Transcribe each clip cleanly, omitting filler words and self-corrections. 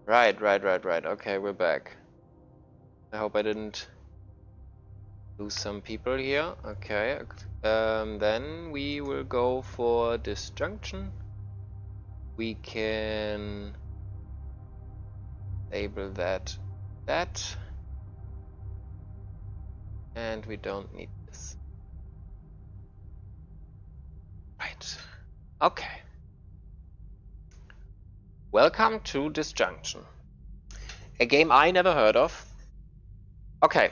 Right. Okay, we're back. I hope I didn't lose some people here. Okay. Then we will go for Disjunction. We can label that. And we don't need this. Right. Okay. Welcome to Disjunction. A game I never heard of. Okay.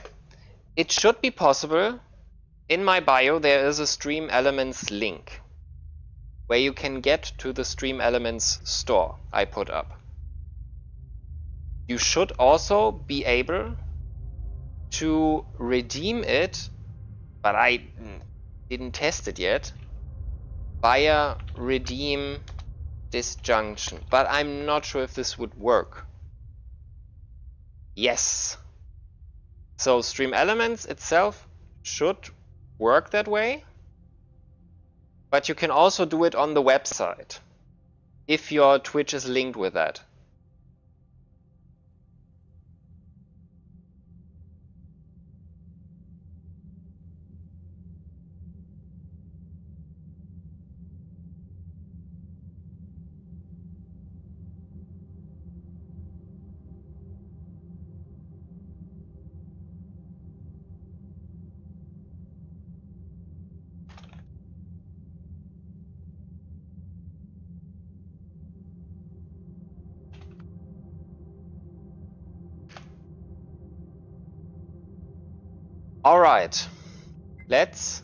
It should be possible. In my bio there is a Stream Elements link where you can get to the Stream Elements store I put up. You should also be able to redeem it, but I didn't test it yet, via redeem Disjunction, but I'm not sure if this would work. Yes. So Stream Elements itself should work that way, but you can also do it on the website if your Twitch is linked with that. Alright, let's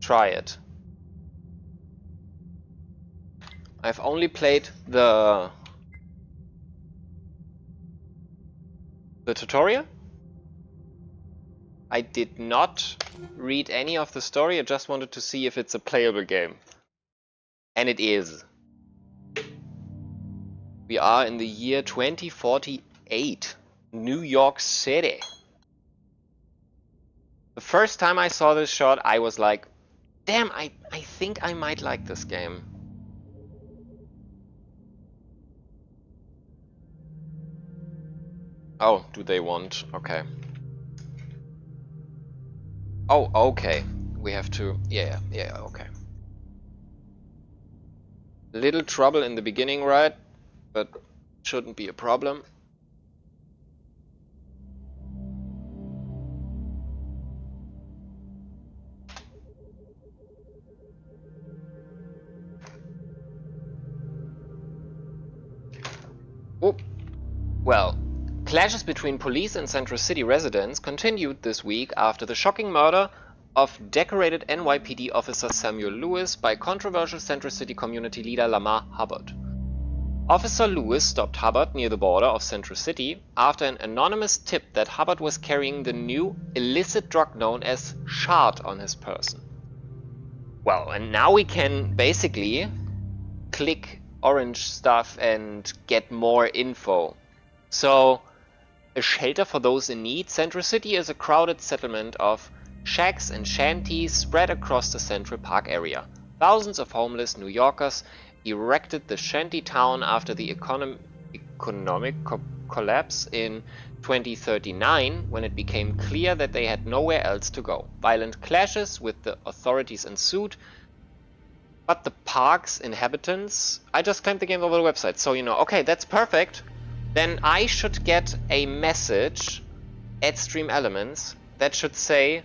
try it. I've only played the tutorial. I did not read any of the story, I just wanted to see if it's a playable game. And it is. We are in the year 2048, New York City. The first time I saw this shot, I was like, damn, I think I might like this game. Oh, do they want? Okay. Oh, okay. We have to... Yeah, okay. Little trouble in the beginning, right? But shouldn't be a problem. Oh, well, clashes between police and Central City residents continued this week after the shocking murder of decorated NYPD officer Samuel Lewis by controversial Central City community leader Lamar Hubbard. Officer Lewis stopped Hubbard near the border of Central City after an anonymous tip that Hubbard was carrying the new illicit drug known as shard on his person. Well, and now we can basically click orange stuff and get more info. So, a shelter for those in need. Central City is a crowded settlement of shacks and shanties spread across the Central Park area. Thousands of homeless New Yorkers erected the shanty town after the economic collapse in 2039, when it became clear that they had nowhere else to go. Violent clashes with the authorities ensued, but the park's inhabitants... I just claimed the game over the website, so you know. Okay, that's perfect. Then I should get a message at Stream Elements that should say...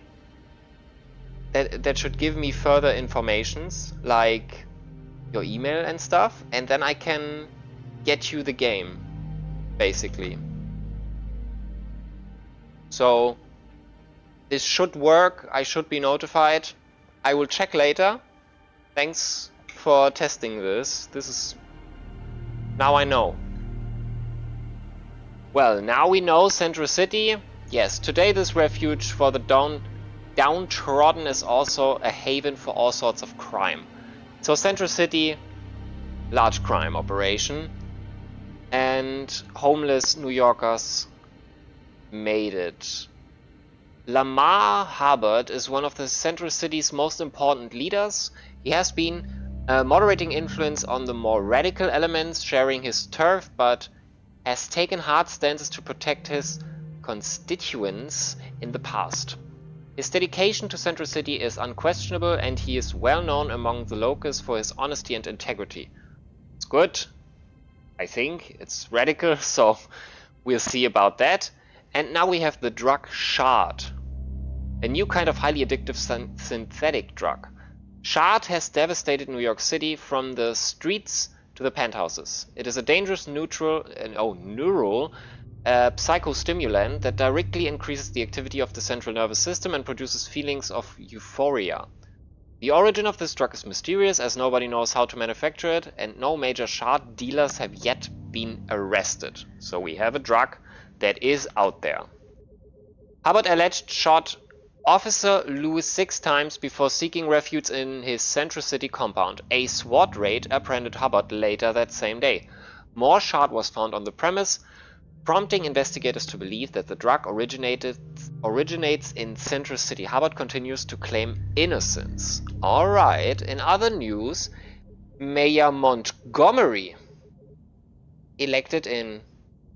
that should give me further informations, like your email and stuff, and then I can get you the game, basically. So this should work, I should be notified. I will check later. Thanks for testing this. This is... now I know. Well, now we know Central City. Yes, today this refuge for the downtrodden is also a haven for all sorts of crime. So Central City, large crime operation, and homeless New Yorkers made it. Lamar Hubbard is one of the Central City's most important leaders. He has been A moderating influence on the more radical elements, sharing his turf, but has taken hard stances to protect his constituents in the past. His dedication to Central City is unquestionable, and he is well known among the locals for his honesty and integrity. It's good. I think it's radical, so we'll see about that. And now we have the drug Shard, a new kind of highly addictive synthetic drug. Shard has devastated New York City from the streets to the penthouses. It is a dangerous neural psychostimulant that directly increases the activity of the central nervous system and produces feelings of euphoria. The origin of this drug is mysterious, as nobody knows how to manufacture it, and no major Shard dealers have yet been arrested. So we have a drug that is out there. Hubbard alleged shot Officer Lewis 6 times before seeking refuge in his Central City compound. A SWAT raid apprehended Hubbard later that same day. More Shard was found on the premise, prompting investigators to believe that the drug originates in Central City. Hubbard continues to claim innocence. Alright, in other news, Mayor Montgomery, elected in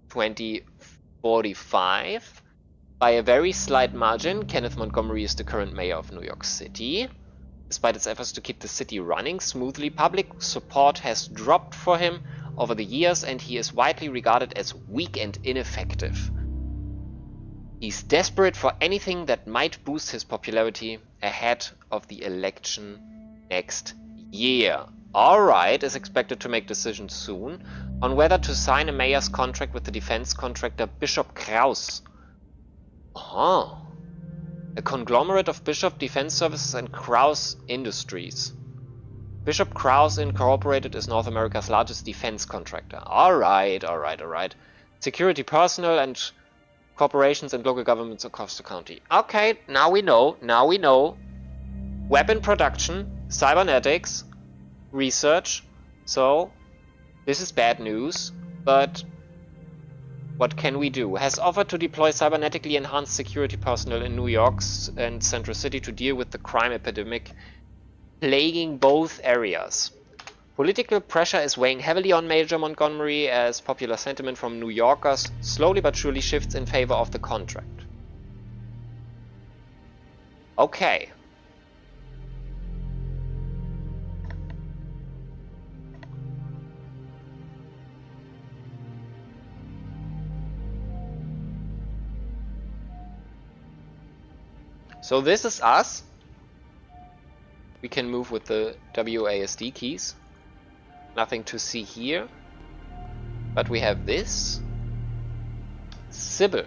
2045, by a very slight margin. Kenneth Montgomery is the current mayor of New York City. Despite its efforts to keep the city running smoothly, public support has dropped for him over the years, and he is widely regarded as weak and ineffective. He's desperate for anything that might boost his popularity ahead of the election next year. Alright, is expected to make decisions soon on whether to sign a mayor's contract with the defense contractor Bishop Kraus. A conglomerate of Bishop Defense Services and Kraus Industries. Bishop Kraus Incorporated is North America's largest defense contractor. Alright. Security personnel and corporations and local governments across the county. Okay, now we know. Weapon production, cybernetics, research. So, this is bad news, but what can we do? Has offered to deploy cybernetically enhanced security personnel in New York and Central City to deal with the crime epidemic plaguing both areas. Political pressure is weighing heavily on Mayor Montgomery as popular sentiment from New Yorkers slowly but surely shifts in favor of the contract. Okay. So this is us. We can move with the WASD keys. Nothing to see here. But we have this. Sybil.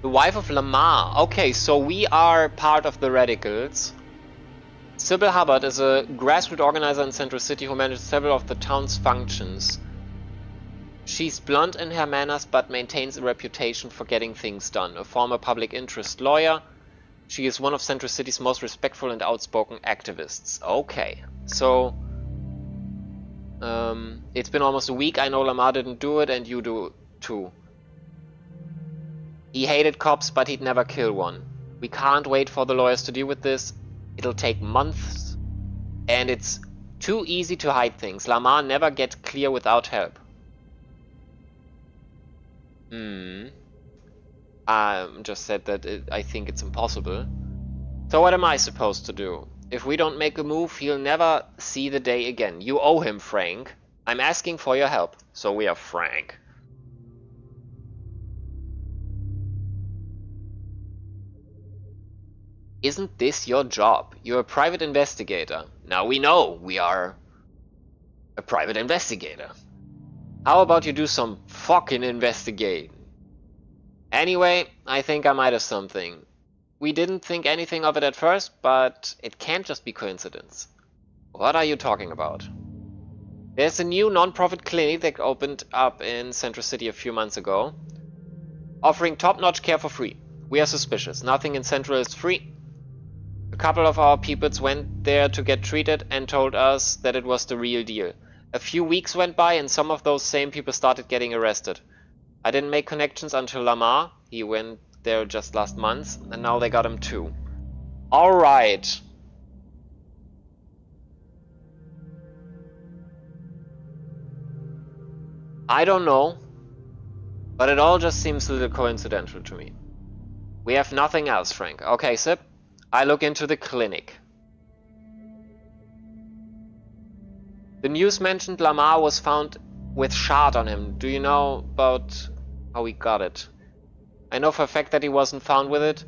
The wife of Lamar. Okay, so we are part of the radicals. Sybil Hubbard is a grassroots organizer in Central City who manages several of the town's functions. She's blunt in her manners but maintains a reputation for getting things done. A former public interest lawyer, she is one of Central City's most respectful and outspoken activists. Okay, so it's been almost a week. I know Lamar didn't do it, and you do too. He hated cops, but he'd never kill one. We can't wait for the lawyers to deal with this. It'll take months, and it's too easy to hide things. Lamar never gets clear without help. Just said that I think it's impossible. So what am I supposed to do? If we don't make a move, he'll never see the day again. You owe him, Frank. I'm asking for your help. So we are Frank. Isn't this your job? You're a private investigator. Now we know we are a private investigator. How about you do some fucking investigating? Anyway, I think I might have something. We didn't think anything of it at first, but it can't just be coincidence. What are you talking about? There's a new non-profit clinic that opened up in Central City a few months ago, offering top-notch care for free. We are suspicious. Nothing in Central is free. A couple of our peoples went there to get treated and told us that it was the real deal. A few weeks went by and some of those same people started getting arrested. I didn't make connections until Lamar. He went there just last month, and now they got him too. Alright. I don't know, but it all just seems a little coincidental to me. We have nothing else, Frank. Okay, Sip. I look into the clinic. The news mentioned Lamar was found with shard on him. Do you know about how he got it? I know for a fact that he wasn't found with it,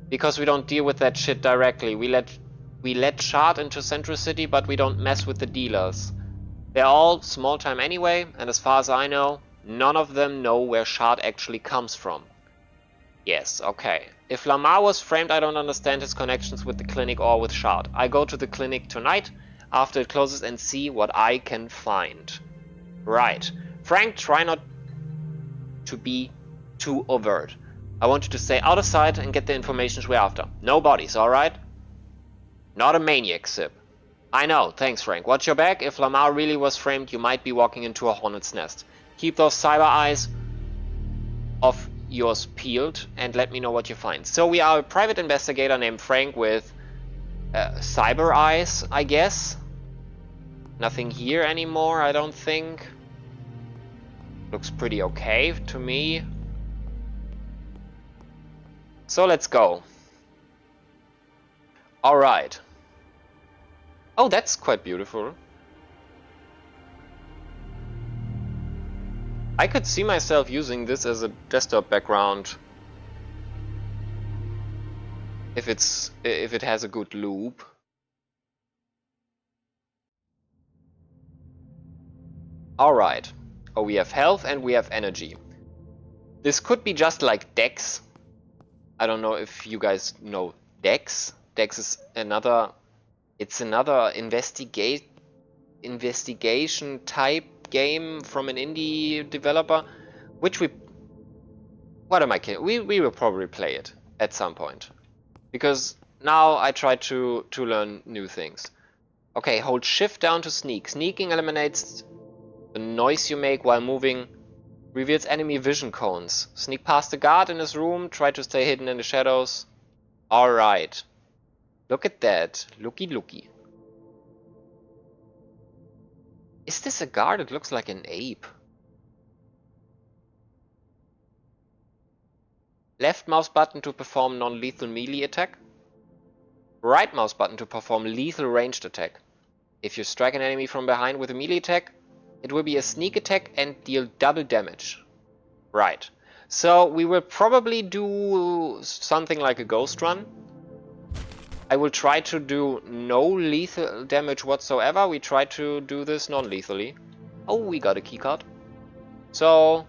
because we don't deal with that shit directly. We let shard into Central City, but we don't mess with the dealers. They're all small time anyway, and as far as I know, none of them know where shard actually comes from. Yes, okay. If Lamar was framed, I don't understand his connections with the clinic or with shard. I go to the clinic tonight after it closes and see what I can find. Right. Frank, try not to be too overt. I want you to stay out of sight and get the information we're after. No bodies, alright? Not a maniac, Sip. I know, thanks Frank. Watch your back. If Lamar really was framed, you might be walking into a hornet's nest. Keep those cyber eyes of yours peeled and let me know what you find. So we are a private investigator named Frank with cyber eyes, I guess. Nothing here anymore, I don't think. Looks pretty okay to me. So let's go. Alright. Oh, that's quite beautiful. I could see myself using this as a desktop background if it has a good loop. Alright. Oh, we have health and we have energy. This could be just like Dex. I don't know if you guys know Dex. Dex is another investigation type game from an indie developer, which what am I kidding? We will probably play it at some point, because now I try to learn new things. Okay, hold shift down to sneak. Sneaking eliminates the noise you make while moving, reveals enemy vision cones. Sneak past the guard in his room, try to stay hidden in the shadows. Alright. Look at that. Looky. Is this a guard? It looks like an ape. Left mouse button to perform non-lethal melee attack. Right mouse button to perform lethal ranged attack. If you strike an enemy from behind with a melee attack, it will be a sneak attack and deal double damage. Right. So we will probably do something like a ghost run. I will try to do no lethal damage whatsoever. We try to do this non-lethally. Oh, we got a keycard. So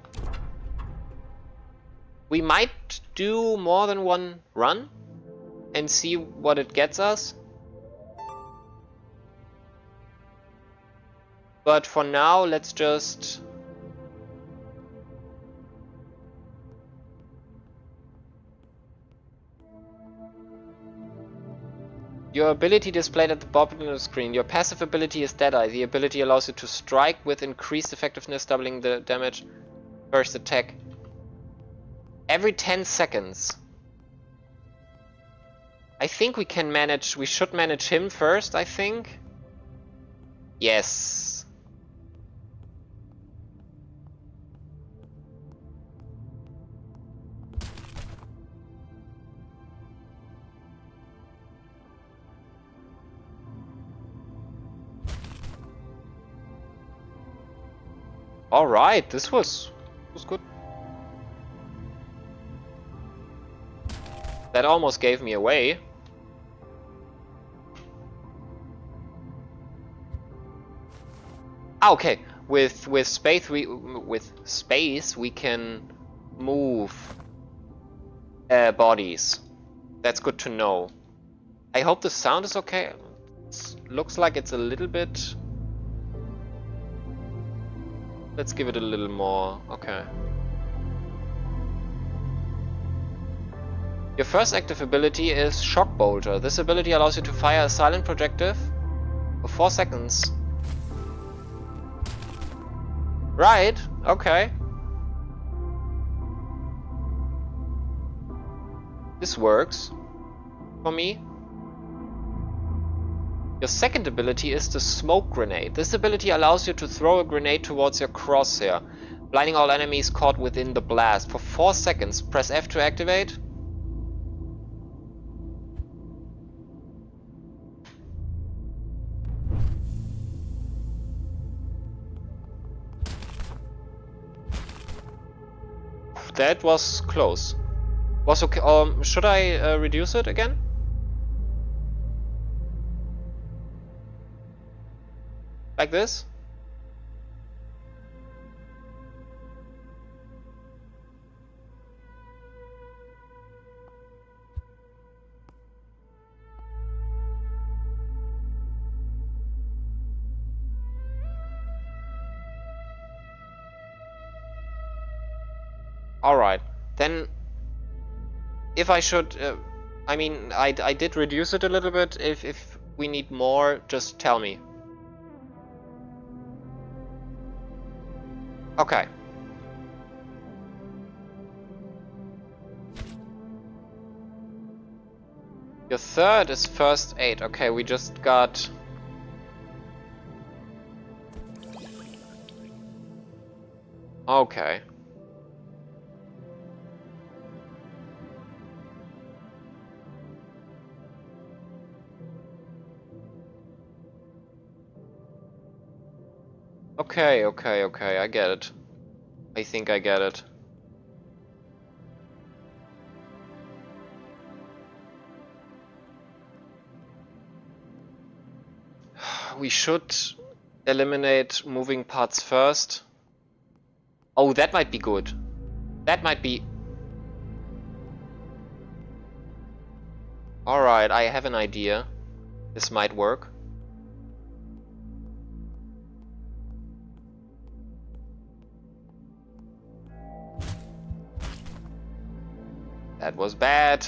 we might do more than one run and see what it gets us. But for now, let's just... Your ability displayed at the bottom of the screen. Your passive ability is Deadeye. The ability allows you to strike with increased effectiveness, doubling the damage. First attack. Every 10 seconds. I think we can manage... We should manage him first, I think. Yes. Alright, this was good. That almost gave me away. Ah, okay. With space we can move bodies. That's good to know. I hope the sound is okay. Looks like it's a little bit... Let's give it a little more. Okay. Your first active ability is Shock Bolter. This ability allows you to fire a silent projectile for 4 seconds. Right, okay. This works for me. Your second ability is the smoke grenade. This ability allows you to throw a grenade towards your crosshair, blinding all enemies caught within the blast. For 4 seconds, press F to activate. That was close. Was okay. Should I reduce it again? Like this? Alright, then if I should, I mean, I did reduce it a little bit. If we need more, just tell me. Okay. Your third is first aid. Okay, we just got... Okay. Okay, I get it. I think I get it. We should eliminate moving parts first. Oh, that might be good. That might be... Alright, I have an idea. This might work. That was bad.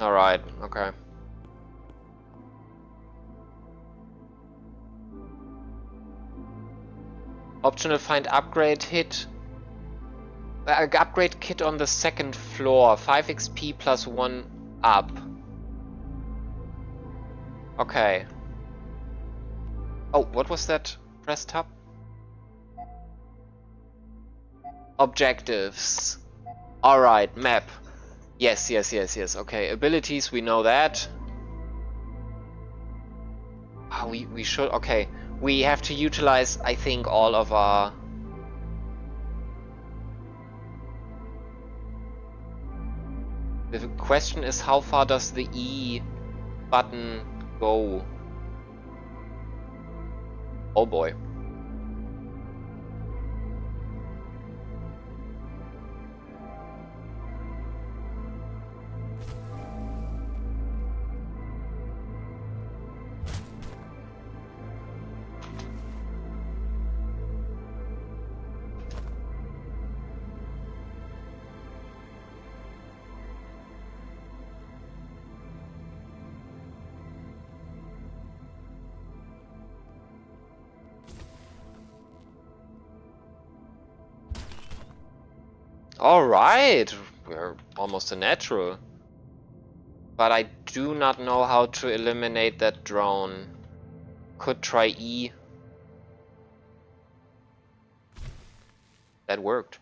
Alright, okay. Optional find upgrade hit. Upgrade kit on the second floor. 5 XP plus 1 up. Okay. Oh, what was that? Press tab. Objectives. Alright, map. Yes. Okay, abilities, we know that. We should... Okay, we have to utilize, I think, all of our... The question is, how far does the E button go? Oh boy. Alright, we're almost a natural. But I do not know how to eliminate that drone. Could try E. That worked.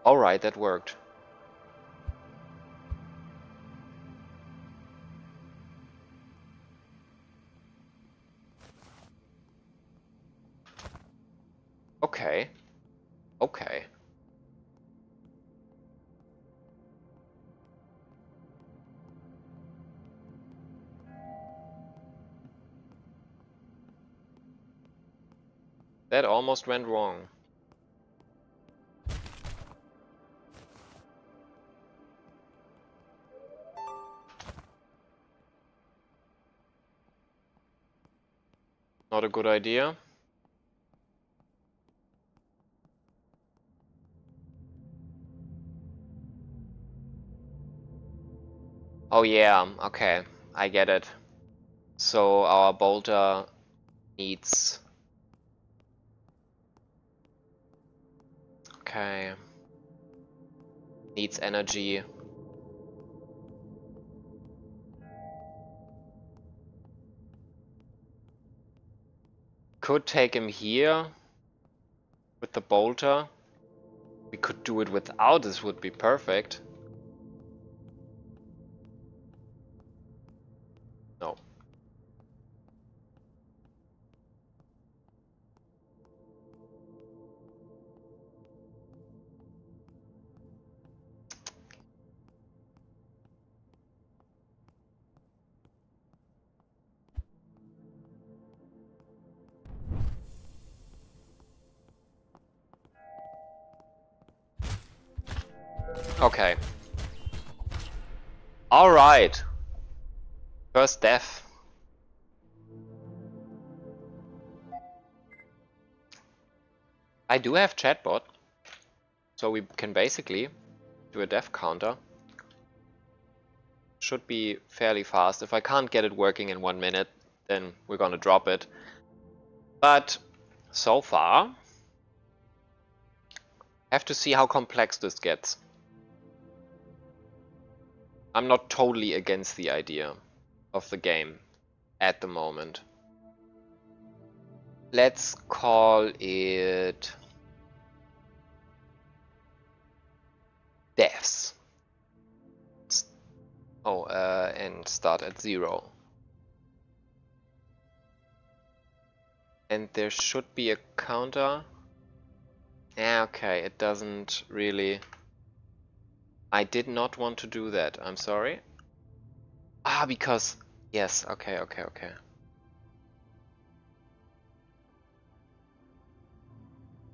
Alright, that worked. Okay. Okay. That almost went wrong. Not a good idea. Oh yeah, okay, I get it. So our bolter needs... Okay. Needs energy. Could take him here with the bolter. We could do it without, this would be perfect. No. Okay. Alright. First death. I do have chatbot, so we can basically do a death counter. Should be fairly fast. If I can't get it working in 1 minute, then we're gonna drop it. But so far, have to see how complex this gets. I'm not totally against the idea of the game at the moment. Let's call it deaths. Oh, and start at 0. And there should be a counter. Yeah, okay, it doesn't really... I did not want to do that, I'm sorry. Ah, because... Yes, okay.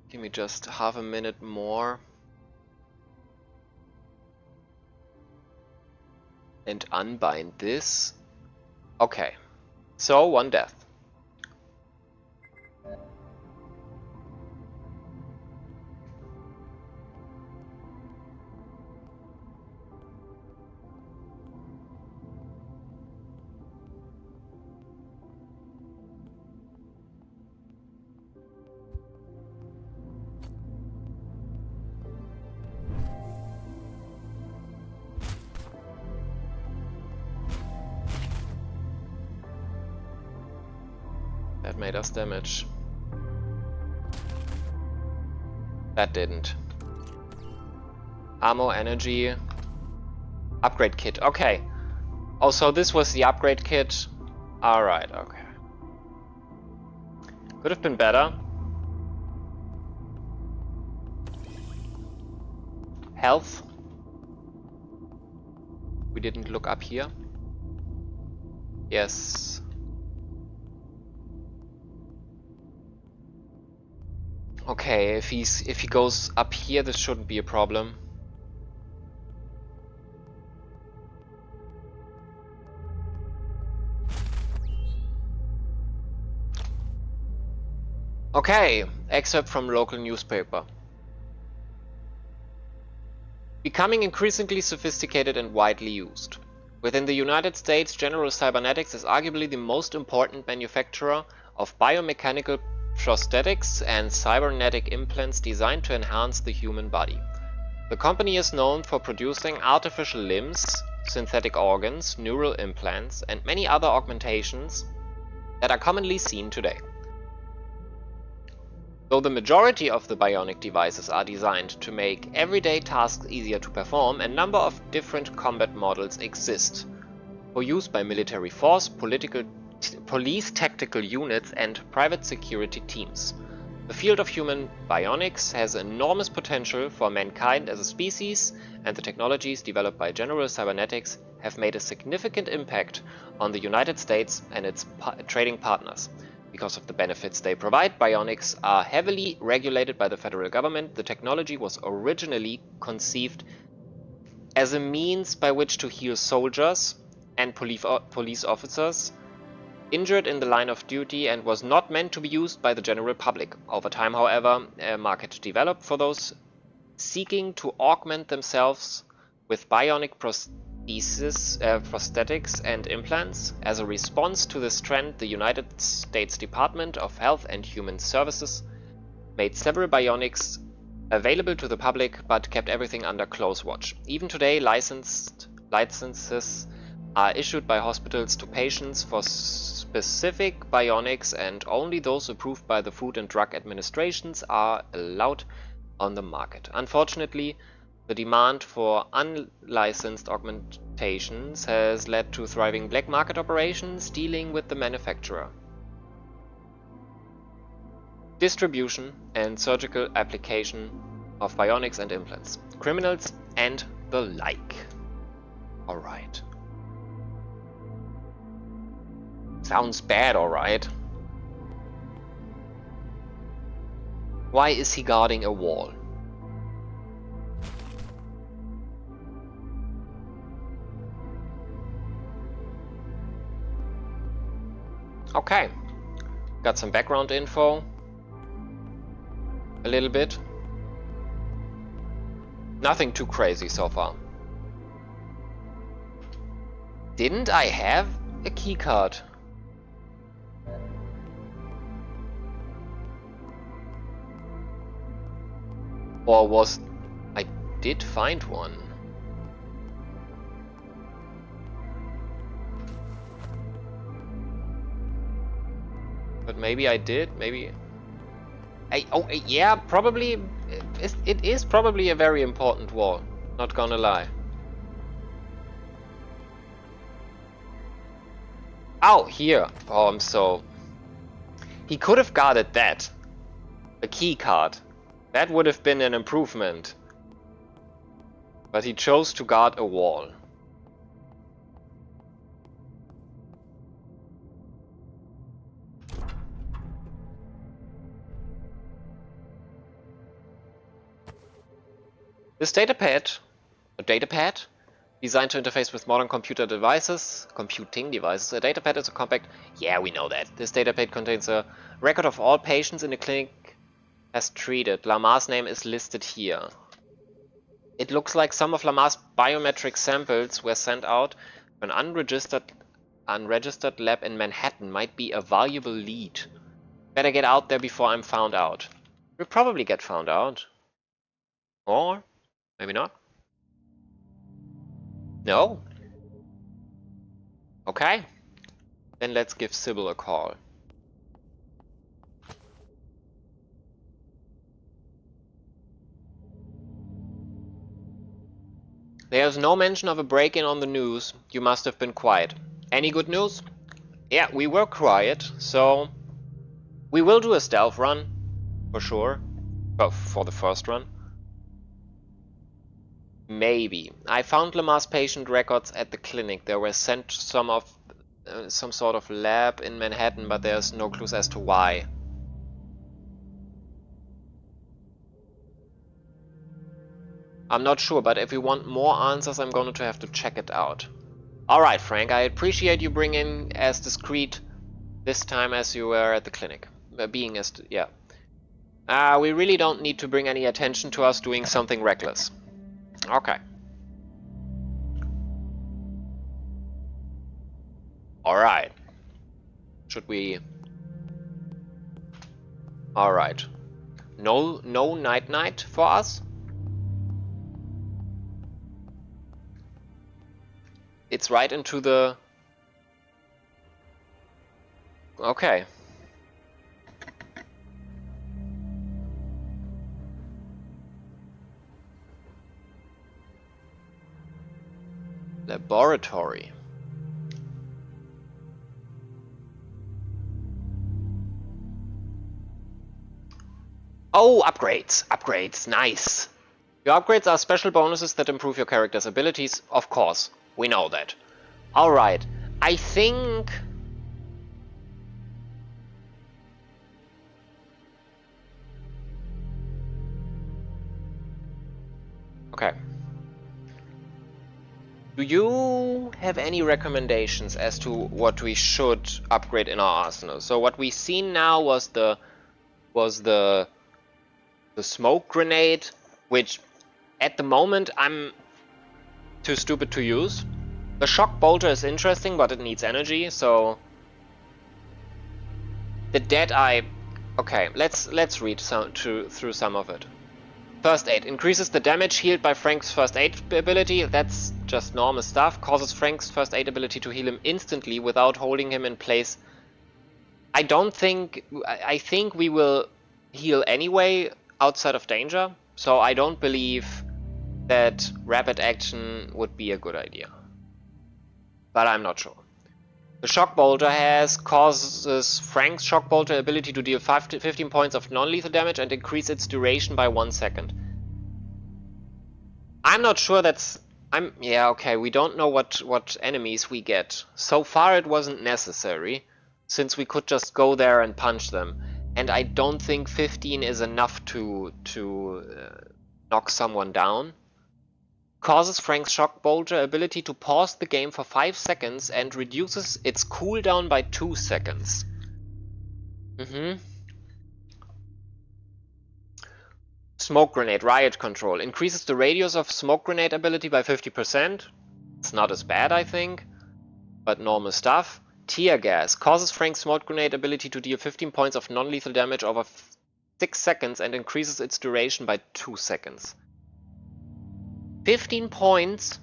Give me just half a minute more. And unbind this. Okay, so 1 death. That made us damage. That didn't. Ammo, energy. Upgrade kit, okay. Oh, so this was the upgrade kit. Alright, okay. Could have been better. Health. We didn't look up here. Yes. Okay, if he goes up here, this shouldn't be a problem. Okay, excerpt from local newspaper. Becoming increasingly sophisticated and widely used. Within the United States, General Cybernetics is arguably the most important manufacturer of biomechanical prosthetics and cybernetic implants designed to enhance the human body. The company is known for producing artificial limbs, synthetic organs, neural implants, and many other augmentations that are commonly seen today. Though the majority of the bionic devices are designed to make everyday tasks easier to perform, a number of different combat models exist for use by military force, police tactical units, and private security teams. The field of human bionics has enormous potential for mankind as a species, and the technologies developed by General Cybernetics have made a significant impact on the United States and its trading partners. Because of the benefits they provide, bionics are heavily regulated by the federal government. The technology was originally conceived as a means by which to heal soldiers and police officers injured in the line of duty and was not meant to be used by the general public. Over time, however, a market developed for those seeking to augment themselves with bionic prosthetics and implants. As a response to this trend, the United States Department of Health and Human Services made several bionics available to the public, but kept everything under close watch. Even today, licenses are issued by hospitals to patients for specific bionics, and only those approved by the Food and Drug Administrations are allowed on the market. Unfortunately, the demand for unlicensed augmentations has led to thriving black market operations dealing with the manufacturer, distribution, and surgical application of bionics and implants, criminals, and the like. Alright. Sounds bad, alright. Why is he guarding a wall? Okay. Got some background info. A little bit. Nothing too crazy so far. Didn't I have a keycard? Or was... I did find one. But maybe I did, maybe... yeah, probably... It is probably a very important wall, not gonna lie. Oh, here. Oh, I'm so... He could have guarded that. A key card. That would have been an improvement. But he chose to guard a wall. This datapad, designed to interface with modern computing devices. A datapad is a compact... Yeah, we know that. This datapad contains a record of all patients in the clinic as treated. Lamar's name is listed here. It looks like some of Lamar's biometric samples were sent out to an unregistered lab in Manhattan. Might be a valuable lead. Better get out there before I'm found out. We'll probably get found out. Or... maybe not. No? Okay. Then let's give Sybil a call. There's no mention of a break-in on the news. You must have been quiet. Any good news? Yeah, we were quiet, so... we will do a stealth run. For sure. Well, for the first run. Maybe. I found Lamar's patient records at the clinic. They were sent to some sort of lab in Manhattan, but there's no clues as to why. I'm not sure, but if we want more answers, I'm going to have to check it out. Alright, Frank, I appreciate you bringing as discreet this time as you were at the clinic. Yeah. We really don't need to bring any attention to us doing something reckless. Okay. Alright. Should we... Alright. No night for us? It's right into the... Okay. Laboratory. Oh, upgrades! Upgrades, nice! Your upgrades are special bonuses that improve your character's abilities, of course. We know that. Alright, I think... Okay. Do you have any recommendations as to what we should upgrade in our arsenal? So what we've seen now was the smoke grenade, which at the moment I'm too stupid to use. The shock bolter is interesting, but it needs energy, so the Deadeye. Okay, let's read through some of it. First aid increases the damage healed by Frank's first aid ability. That's just normal stuff. Causes Frank's first aid ability to heal him instantly without holding him in place. I think we will heal anyway outside of danger, so I don't believe that rapid action would be a good idea. But I'm not sure. The Shock Bolter causes Frank's Shock Bolter ability to deal 15 points of non-lethal damage and increase its duration by 1 second. I'm not sure that's... yeah, okay, we don't know what enemies we get. So far it wasn't necessary, since we could just go there and punch them. And I don't think 15 is enough to knock someone down. Causes Frank's Shock Bolter ability to pause the game for 5 seconds and reduces its cooldown by 2 seconds. Smoke Grenade, Riot Control. Increases the radius of Smoke Grenade ability by 50%. It's not as bad, I think, but normal stuff. Tear Gas. Causes Frank's Smoke Grenade ability to deal 15 points of non-lethal damage over 6 seconds and increases its duration by 2 seconds. 15 points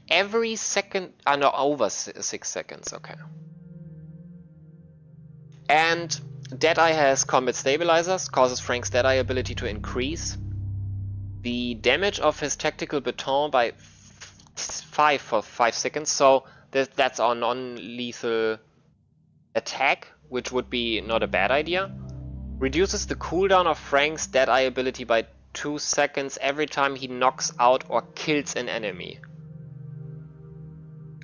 every second. No, over 6 seconds. Okay. And Deadeye has Combat Stabilizers. Causes Frank's Deadeye ability to increase the damage of his tactical baton by 5 for 5 seconds. So that's our non-lethal attack, which would be not a bad idea. Reduces the cooldown of Frank's Deadeye ability by 2 seconds every time he knocks out or kills an enemy.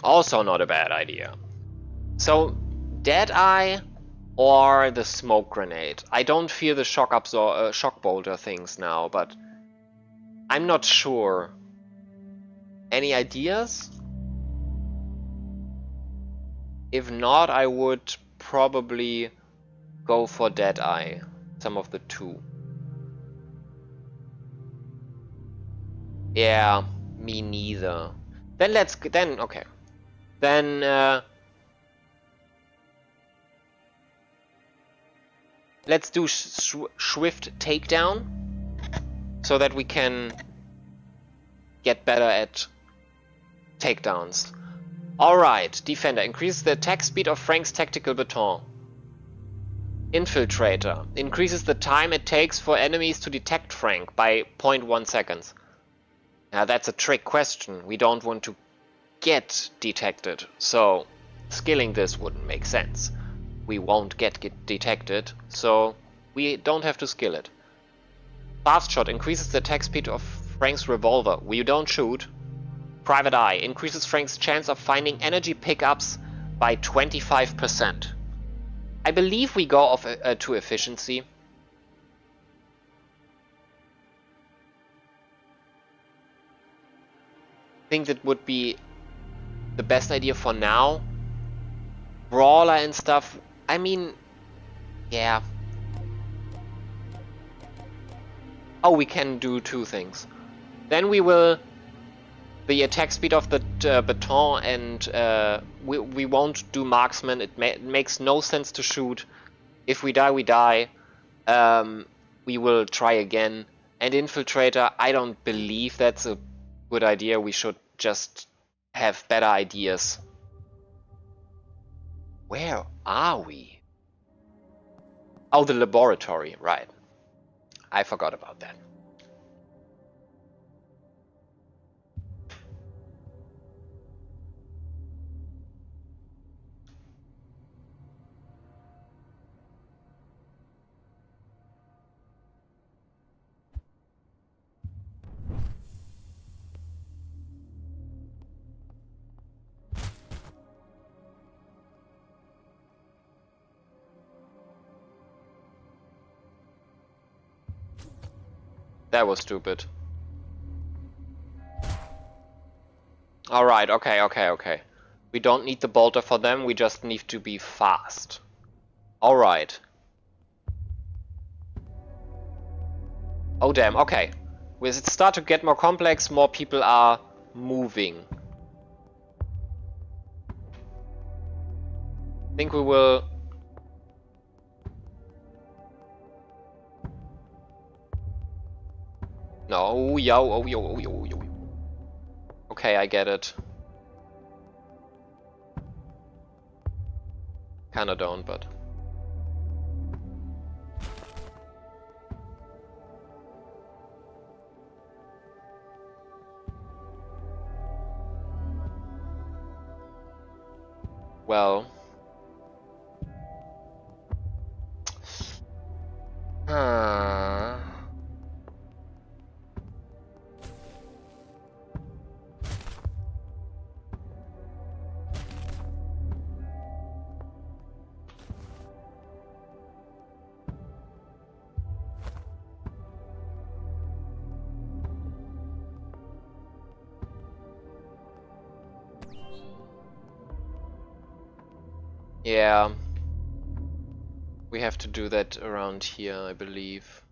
Also not a bad idea. So Deadeye or the Smoke Grenade. I don't fear the Shock Bolter things now, but I'm not sure. Any ideas? If not, I would probably go for Deadeye. Some of the two. Yeah, me neither. Then okay. Then let's do Swift Takedown so that we can get better at takedowns. Alright, Defender. Increases the attack speed of Frank's tactical baton. Infiltrator. Increases the time it takes for enemies to detect Frank by 0.1 seconds. Now that's a trick question. We don't want to get detected, so skilling this wouldn't make sense. We won't get detected, so we don't have to skill it. Fast Shot increases the attack speed of Frank's revolver. We don't shoot. Private Eye increases Frank's chance of finding energy pickups by 25%. I believe we go off to efficiency. I think that would be the best idea for now. Brawler and stuff, I mean, yeah. Oh, we can do two things. Then we will the attack speed of the baton, and we won't do marksman. It makes no sense to shoot. If we die, we die. We will try again. And infiltrator, I don't believe that's a good idea. We should just have better ideas. Where are we? Oh, the laboratory, right. I forgot about that. That was stupid. Alright, okay. We don't need the bolter for them, we just need to be fast. Alright. Oh damn, okay. As it starts to get more complex, more people are moving. think we will... No, yo, oh, yo, oh, yo, yo. Okay, I get it. Kinda don't, but... Well... Yeah. We have to do that around here, I believe.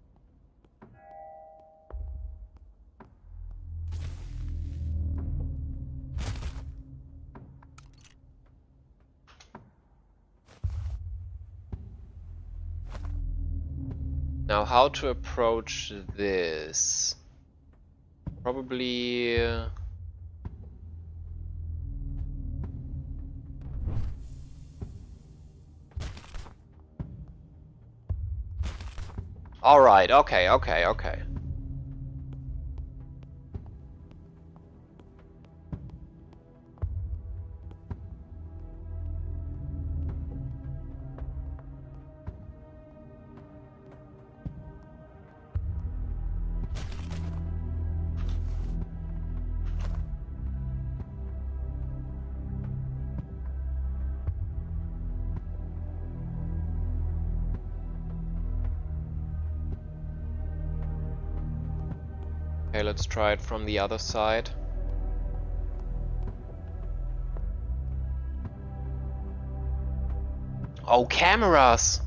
Now, how to approach this? Probably... Alright, okay. Okay, let's try it from the other side. Oh, cameras!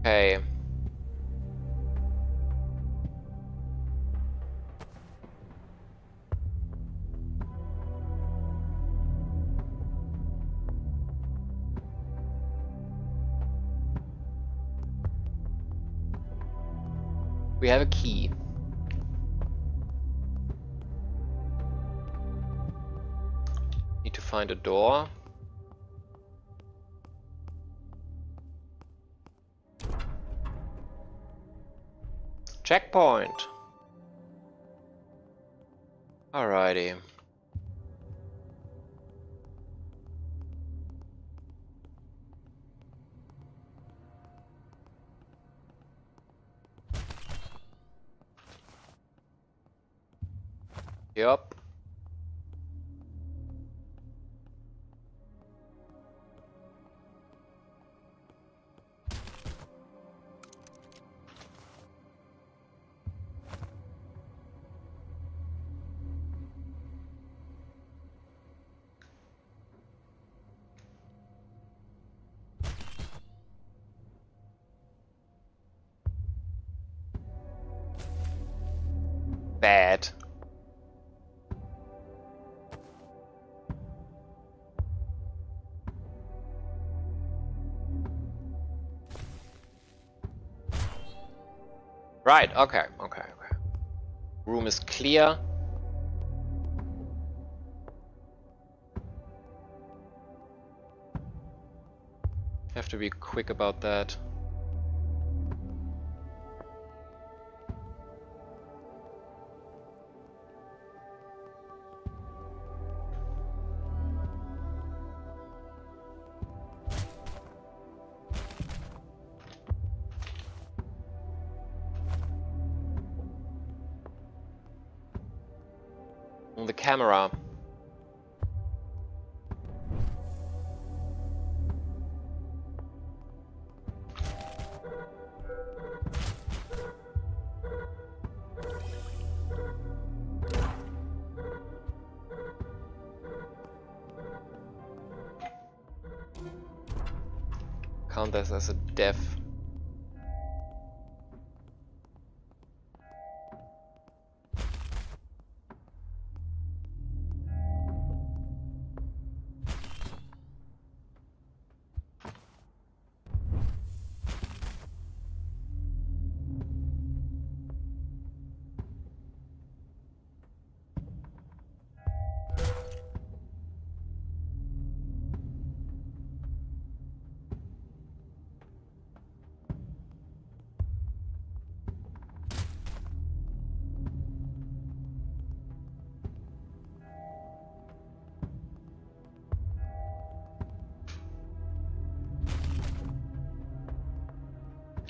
Okay. We have a key. Need to find a door. Checkpoint. Alrighty. Yup. Bad. Right, okay. Room is clear. Have to be quick about that. camera. Count this as a death.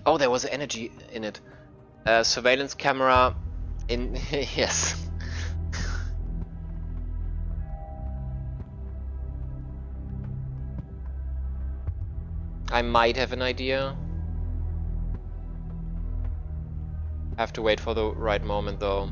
Oh, there was energy in it. Surveillance camera in... yes. I might have an idea. Have to wait for the right moment though.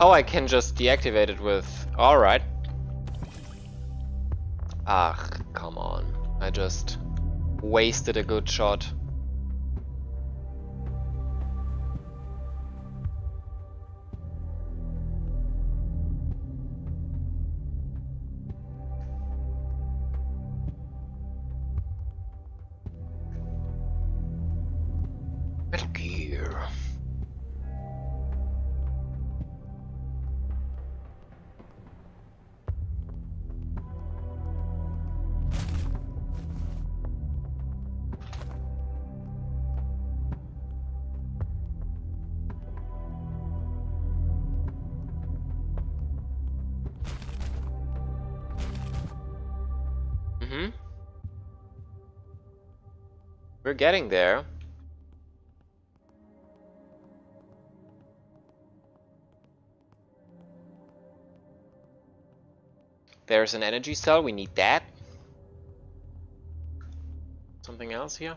Oh, I can just deactivate it with... Alright. Ah, come on. I just wasted a good shot. Metal Gear. We're getting there. There's an energy cell, we need that. Something else here?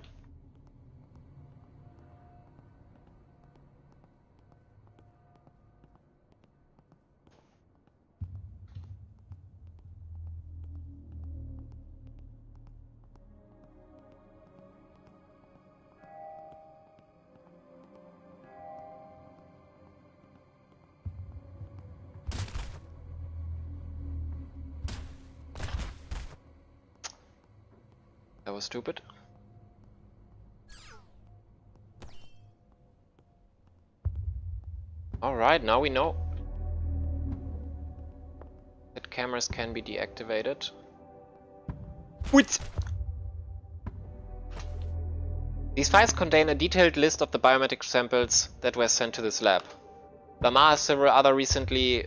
That was stupid. Alright, now we know that cameras can be deactivated. Wait! These files contain a detailed list of the biometric samples that were sent to this lab. Lamar has several other recently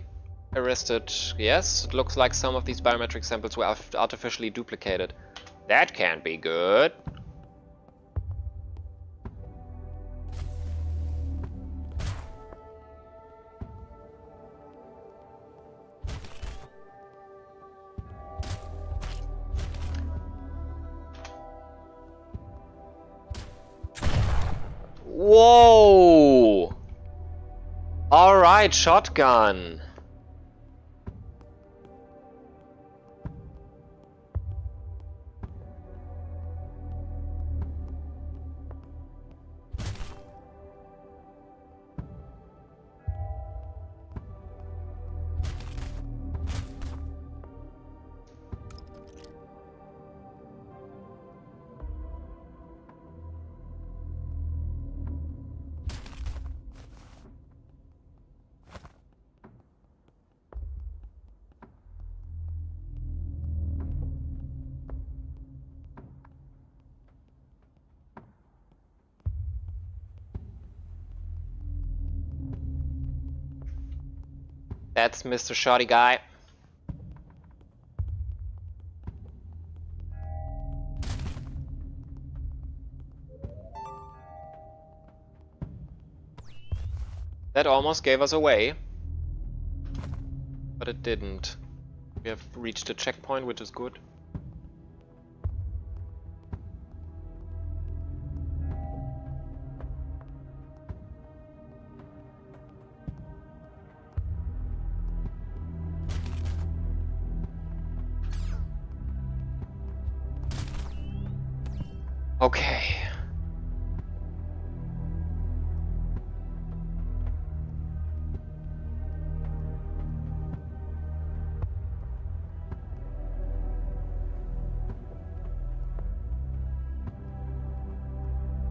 arrested. Yes, it looks like some of these biometric samples were artificially duplicated. That can't be good. Whoa! Alright, shotgun. That's Mr. Shoddy Guy. That almost gave us away. But it didn't. We have reached a checkpoint, which is good. Okay.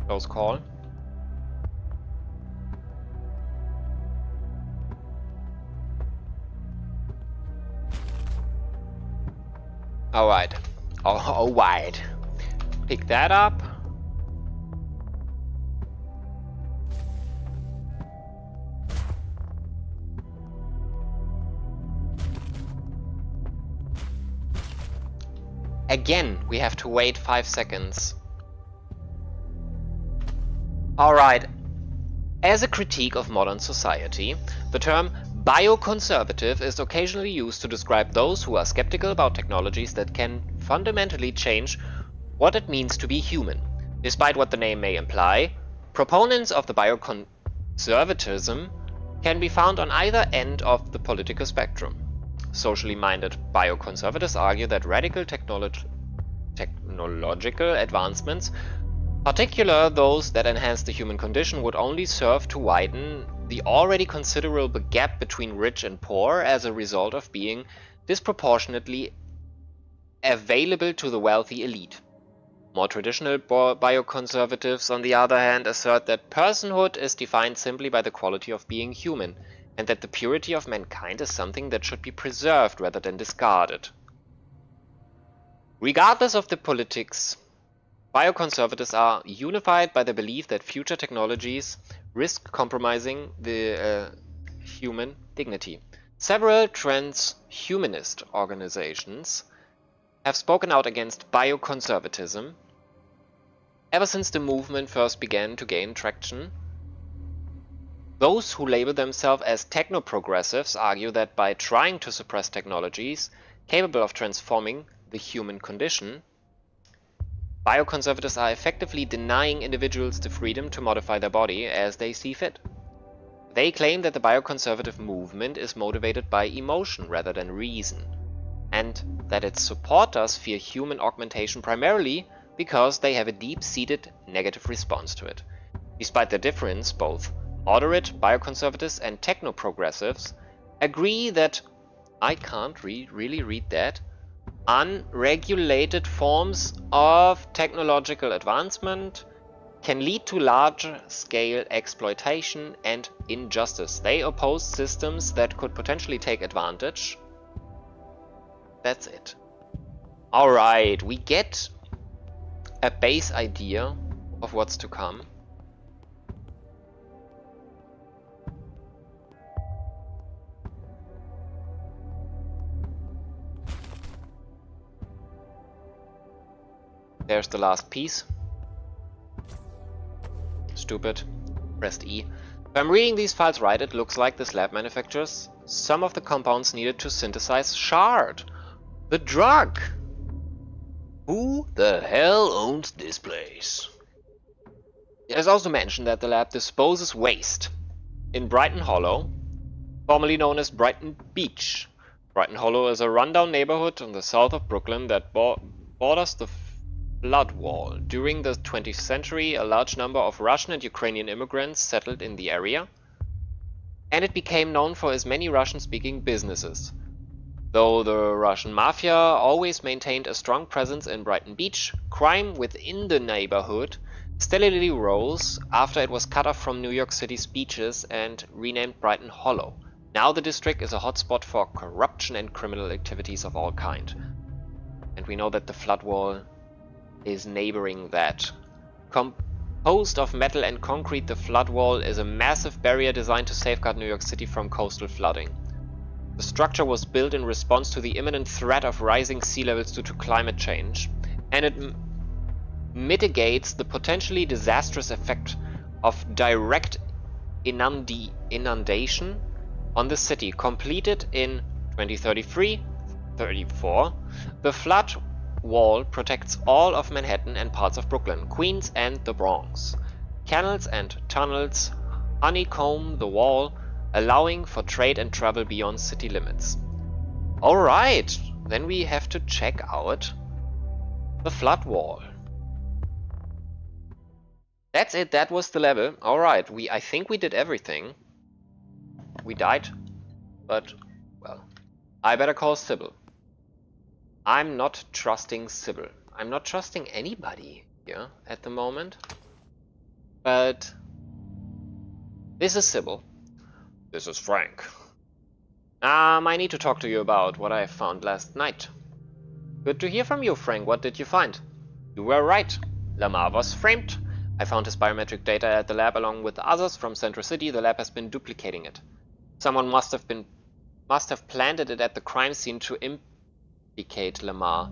Close call. Alright. Alright. Pick that up. Again, we have to wait 5 seconds. Alright. As a critique of modern society, the term bioconservative is occasionally used to describe those who are skeptical about technologies that can fundamentally change what it means to be human. Despite what the name may imply, proponents of the bioconservatism can be found on either end of the political spectrum. Socially minded bioconservatives argue that radical technological advancements, particularly those that enhance the human condition, would only serve to widen the already considerable gap between rich and poor as a result of being disproportionately available to the wealthy elite. More traditional bioconservatives, on the other hand, assert that personhood is defined simply by the quality of being human, and that the purity of mankind is something that should be preserved rather than discarded. Regardless of the politics, bioconservatives are unified by the belief that future technologies risk compromising the human dignity. Several transhumanist organizations have spoken out against bioconservatism ever since the movement first began to gain traction. Those who label themselves as techno-progressives argue that by trying to suppress technologies capable of transforming the human condition, bioconservatives are effectively denying individuals the freedom to modify their body as they see fit. They claim that the bioconservative movement is motivated by emotion rather than reason, and that its supporters fear human augmentation primarily because they have a deep-seated negative response to it. Despite the difference, both moderate bioconservatives and techno-progressives agree that, I can't really read that, unregulated forms of technological advancement can lead to large-scale exploitation and injustice. They oppose systems that could potentially take advantage. That's it. Alright, we get a base idea of what's to come. There's the last piece. Stupid. Pressed E. If I'm reading these files right, it looks like this lab manufactures some of the compounds needed to synthesize Shard, the drug. Who the hell owns this place? It is also mentioned that the lab disposes waste in Brighton Hollow, formerly known as Brighton Beach. Brighton Hollow is a rundown neighborhood on the south of Brooklyn that borders the flood wall. During the 20th century, a large number of Russian and Ukrainian immigrants settled in the area, and it became known for its many Russian-speaking businesses. Though the Russian mafia always maintained a strong presence in Brighton Beach, crime within the neighborhood steadily rose after it was cut off from New York City's beaches and renamed Brighton Hollow. Now the district is a hotspot for corruption and criminal activities of all kind. And we know that the flood wall is neighboring that. Composed of metal and concrete, the flood wall is a massive barrier designed to safeguard New York City from coastal flooding. The structure was built in response to the imminent threat of rising sea levels due to climate change, and it mitigates the potentially disastrous effect of direct inundation on the city. Completed in 2033-34, the flood wall protects all of Manhattan and parts of Brooklyn, Queens, and the Bronx. Canals and tunnels honeycomb the wall, allowing for trade and travel beyond city limits. Alright, then we have to check out the flood wall. That's it, that was the level. Alright, I think we did everything. We died, but, well, I better call Sybil. I'm not trusting Sybil. I'm not trusting anybody here at the moment. But this is Sybil. This is Frank. I need to talk to you about what I found last night. Good to hear from you, Frank. What did you find? You were right. Lamar was framed. I found his biometric data at the lab along with others from Central City. The lab has been duplicating it. Someone must have planted it at the crime scene to implicate Lamar.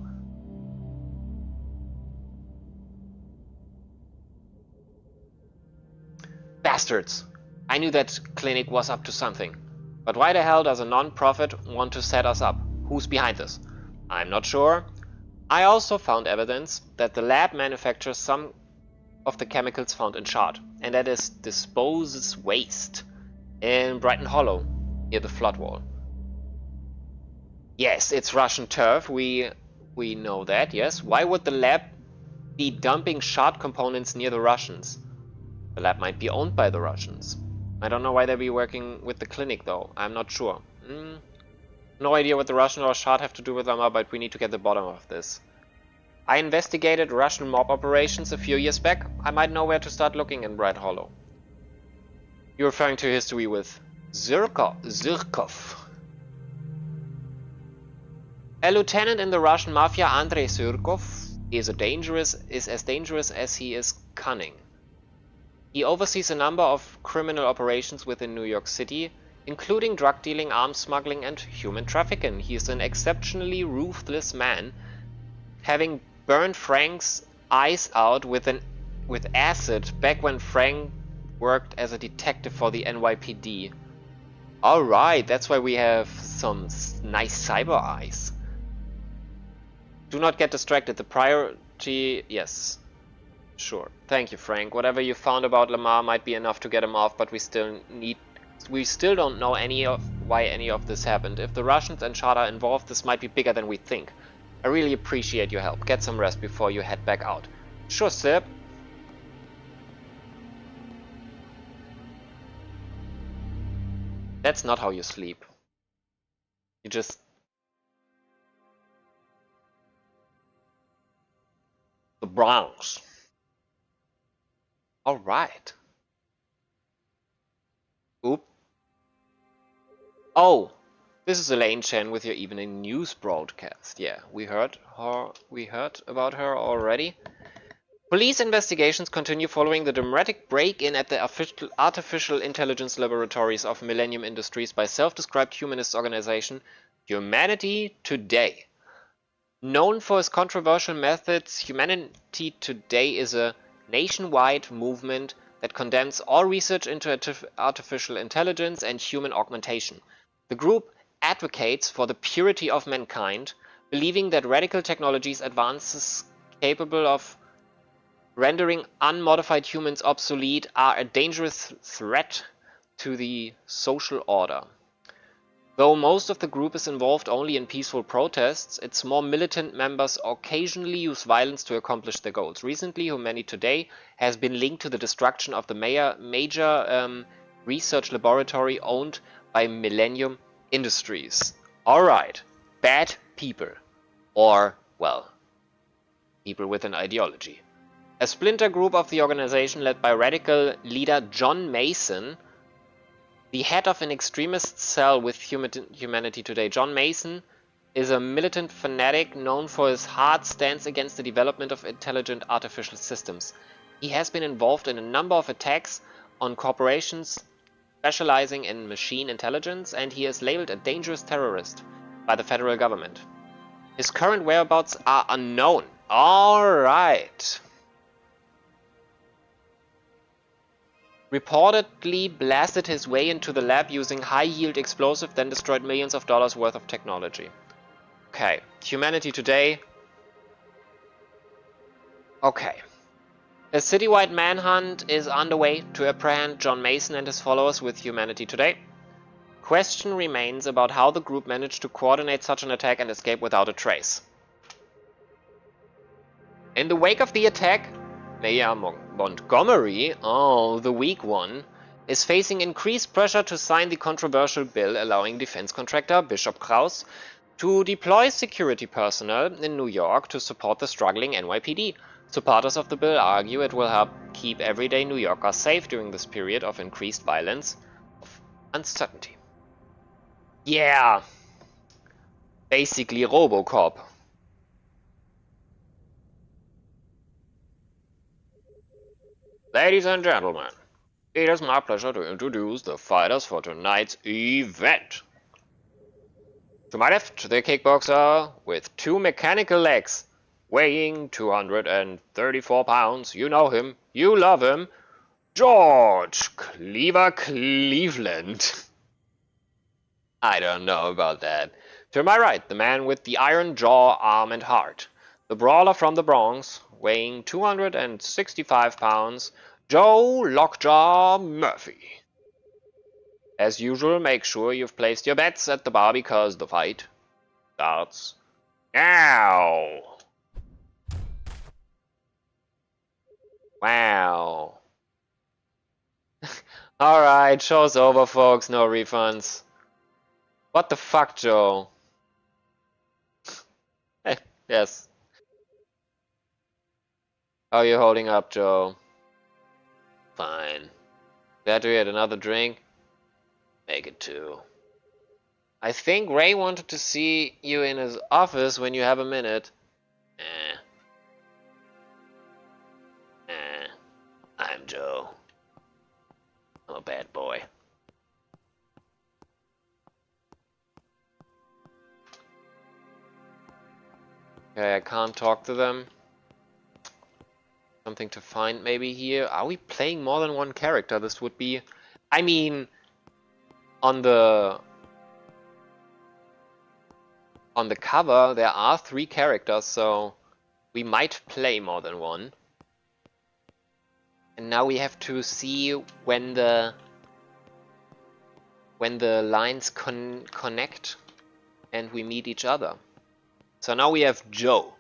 Bastards! I knew that clinic was up to something. But why the hell does a non-profit want to set us up? Who's behind this? I'm not sure. I also found evidence that the lab manufactures some of the chemicals found in Shard, and that it disposes waste in Brighton Hollow, near the flood wall. Yes, it's Russian turf, we know that, yes. Why would the lab be dumping Shard components near the Russians? The lab might be owned by the Russians. I don't know why they'd be working with the clinic though, I'm not sure. No idea what the Russian or Shard have to do with Lamar, but we need to get to the bottom of this. I investigated Russian mob operations a few years back. I might know where to start looking in Bright Hollow. You're referring to history with Zirkov. A lieutenant in the Russian mafia, Andrei Zirkov, is as dangerous as he is cunning. He oversees a number of criminal operations within New York City, including drug dealing, arms smuggling, and human trafficking. He is an exceptionally ruthless man, having burned Frank's eyes out with acid back when Frank worked as a detective for the NYPD. Alright, that's why we have some nice cyber eyes. Do not get distracted. The priority... Yes. Sure. Thank you, Frank. Whatever you found about Lamar might be enough to get him off, but we still don't know why any of this happened. If the Russians and Shard are involved, this might be bigger than we think. I really appreciate your help. Get some rest before you head back out. Sure, sir. That's not how you sleep. You just... The Bronx. Alright. Oop. Oh! This is Elaine Chen with your evening news broadcast. Yeah, we heard about her already. Police investigations continue following the dramatic break-in at the artificial intelligence laboratories of Millennium Industries by self-described humanist organization Humanity Today. Known for its controversial methods, Humanity Today is a nationwide movement that condemns all research into artificial intelligence and human augmentation. The group advocates for the purity of mankind, believing that radical technologies advances capable of rendering unmodified humans obsolete are a dangerous threat to the social order. Though most of the group is involved only in peaceful protests, its more militant members occasionally use violence to accomplish their goals. Recently, Humanity Today has been linked to the destruction of the major research laboratory owned by Millennium Industries. Alright, bad people. Or, well, people with an ideology. A splinter group of the organization led by radical leader John Mason, the head of an extremist cell with Humanity Today. John Mason is a militant fanatic known for his hard stance against the development of intelligent artificial systems. He has been involved in a number of attacks on corporations specializing in machine intelligence, and he is labeled a dangerous terrorist by the federal government. His current whereabouts are unknown. Alright. Reportedly blasted his way into the lab using high-yield explosive, then destroyed millions of dollars worth of technology. Okay, Humanity Today. Okay. A citywide manhunt is underway to apprehend John Mason and his followers with Humanity Today. Question remains about how the group managed to coordinate such an attack and escape without a trace. In the wake of the attack, Mayor Montgomery, the weak one, is facing increased pressure to sign the controversial bill allowing defense contractor Bishop Krause to deploy security personnel in New York to support the struggling NYPD. Supporters of the bill argue it will help keep everyday New Yorkers safe during this period of increased violence, of uncertainty. Yeah! Basically RoboCop. Ladies and gentlemen, it is my pleasure to introduce the fighters for tonight's event. To my left, the kickboxer with 2 mechanical legs, weighing 234 pounds. You know him, you love him, George Cleaver Cleveland. I don't know about that. To my right, the man with the iron jaw, arm, and heart, the brawler from the Bronx, weighing 265 pounds, Joe Lockjaw Murphy. As usual, make sure you've placed your bets at the bar because the fight starts now. Wow. Alright, show's over, folks. No refunds. What the fuck, Joe? Hey, yes. How are you holding up, Joe? Fine. Glad to get another drink? Make it 2. I think Ray wanted to see you in his office when you have a minute. I'm Joe. I'm a bad boy. Okay, I can't talk to them. Something to find maybe here. Are we playing more than one character? This would be... I mean... On the cover, there are 3 characters, so we might play more than one. And now we have to see when the lines connect and we meet each other. So now we have Joe,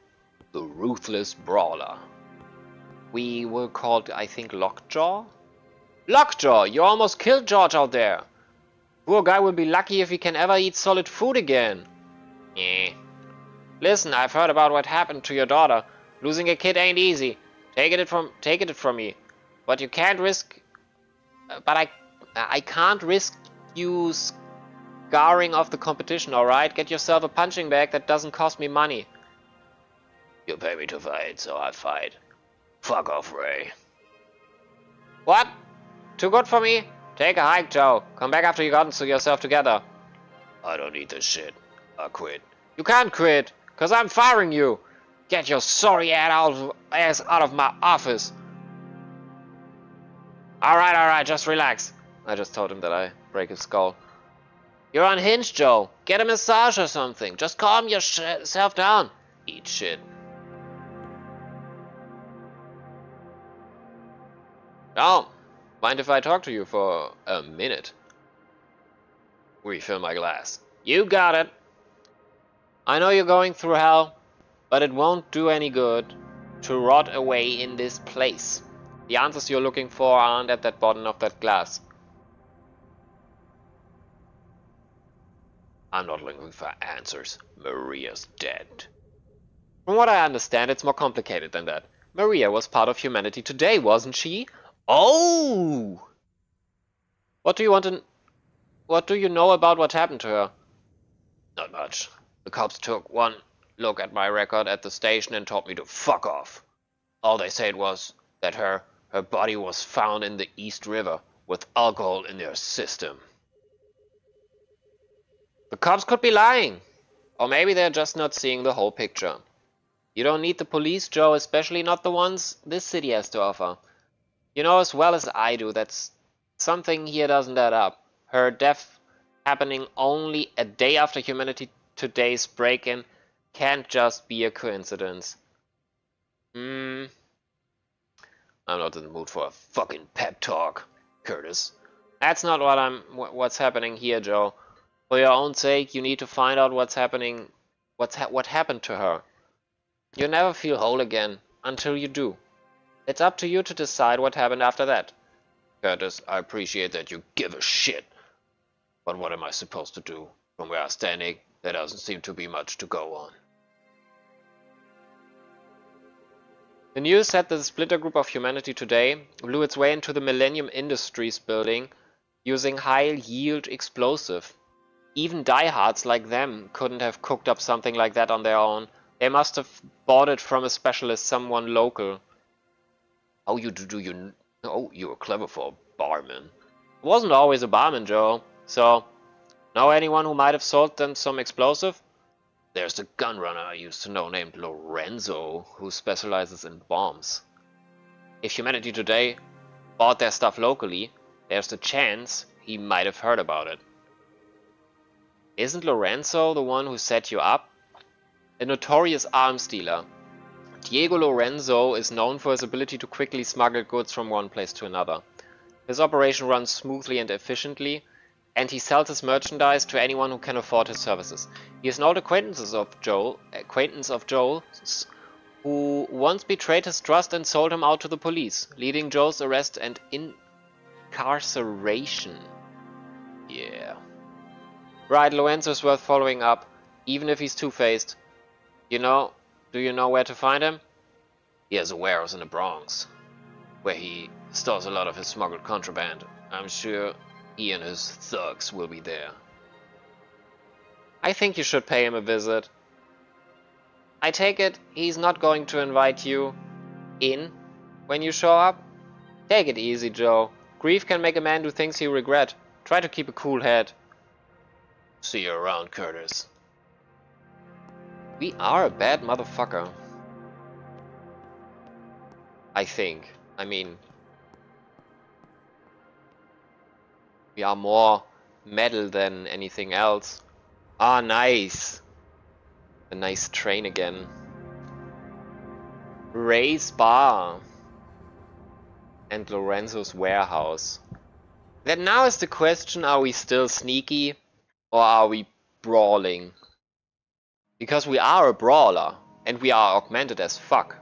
the ruthless brawler. We were called, I think, Lockjaw? Lockjaw! You almost killed George out there! Poor guy will be lucky if he can ever eat solid food again. Eh. Listen, I've heard about what happened to your daughter. Losing a kid ain't easy. Take it from me. But you can't risk... But I can't risk you scarring off the competition, alright? Get yourself a punching bag that doesn't cost me money. You pay me to fight, so I fight. Fuck off, Ray. What? Too good for me? Take a hike, Joe. Come back after you gotten yourself together. I don't need this shit. I quit. You can't quit, cause I'm firing you. Get your sorry ass out of my office. Alright, just relax. I just told him that I break his skull. You're unhinged, Joe. Get a massage or something. Just calm yourself down. Eat shit. Oh, mind if I talk to you for a minute? Refill my glass. You got it. I know you're going through hell, but it won't do any good to rot away in this place. The answers you're looking for aren't at that bottom of that glass. I'm not looking for answers. Maria's dead. From what I understand, it's more complicated than that. Maria was part of Humanity Today, wasn't she? Oh! What do you know about what happened to her? Not much. The cops took one look at my record at the station and told me to fuck off. All they said was that her body was found in the East River. with alcohol in their system. The cops could be lying. Or maybe they're just not seeing the whole picture. You don't need the police, Joe, especially not the ones this city has to offer. You know as well as I do that something here doesn't add up. Her death happening only a day after Humanity Today's break-in can't just be a coincidence. I'm not in the mood for a fucking pep talk, Curtis. That's not what's happening here, Joe. For your own sake, you need to find out what's happening, what happened to her. You'll never feel whole again, until you do. It's up to you to decide what happened after that. Curtis, I appreciate that you give a shit. But what am I supposed to do? From where I'm standing, there doesn't seem to be much to go on. The news said that the splitter group of Humanity Today blew its way into the Millennium Industries building using high-yield explosive. Even diehards like them couldn't have cooked up something like that on their own. They must have bought it from a specialist, someone local. How you do you... Oh, you were clever for a barman. I wasn't always a barman, Joe. So, know anyone who might have sold them some explosive? There's the gun runner I used to know named Lorenzo, who specializes in bombs. If Humanity Today bought their stuff locally, there's the chance he might have heard about it. Isn't Lorenzo the one who set you up? A notorious arms dealer. Diego Lorenzo is known for his ability to quickly smuggle goods from one place to another. His operation runs smoothly and efficiently, and he sells his merchandise to anyone who can afford his services. He is an old acquaintance of Joel's, who once betrayed his trust and sold him out to the police, leading Joel's arrest and incarceration. Yeah. Right, Lorenzo's worth following up, even if he's two-faced. Do you know where to find him? He has a warehouse in the Bronx, where he stores a lot of his smuggled contraband. I'm sure he and his thugs will be there. I think you should pay him a visit. I take it he's not going to invite you in when you show up? Take it easy, Joe. Grief can make a man do things he regret. Try to keep a cool head. See you around, Curtis. We are a bad motherfucker. I think. I mean, we are more metal than anything else. Ah, nice. A nice train again. Ray's bar. And Lorenzo's warehouse. Then now is the question, are we still sneaky? Or are we brawling? Because we are a brawler. And we are augmented as fuck.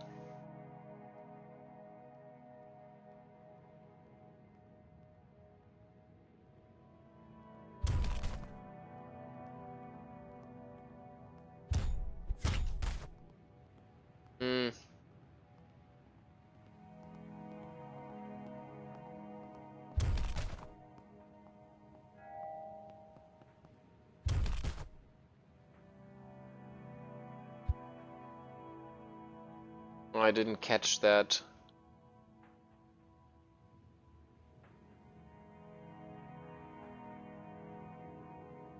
I didn't catch that.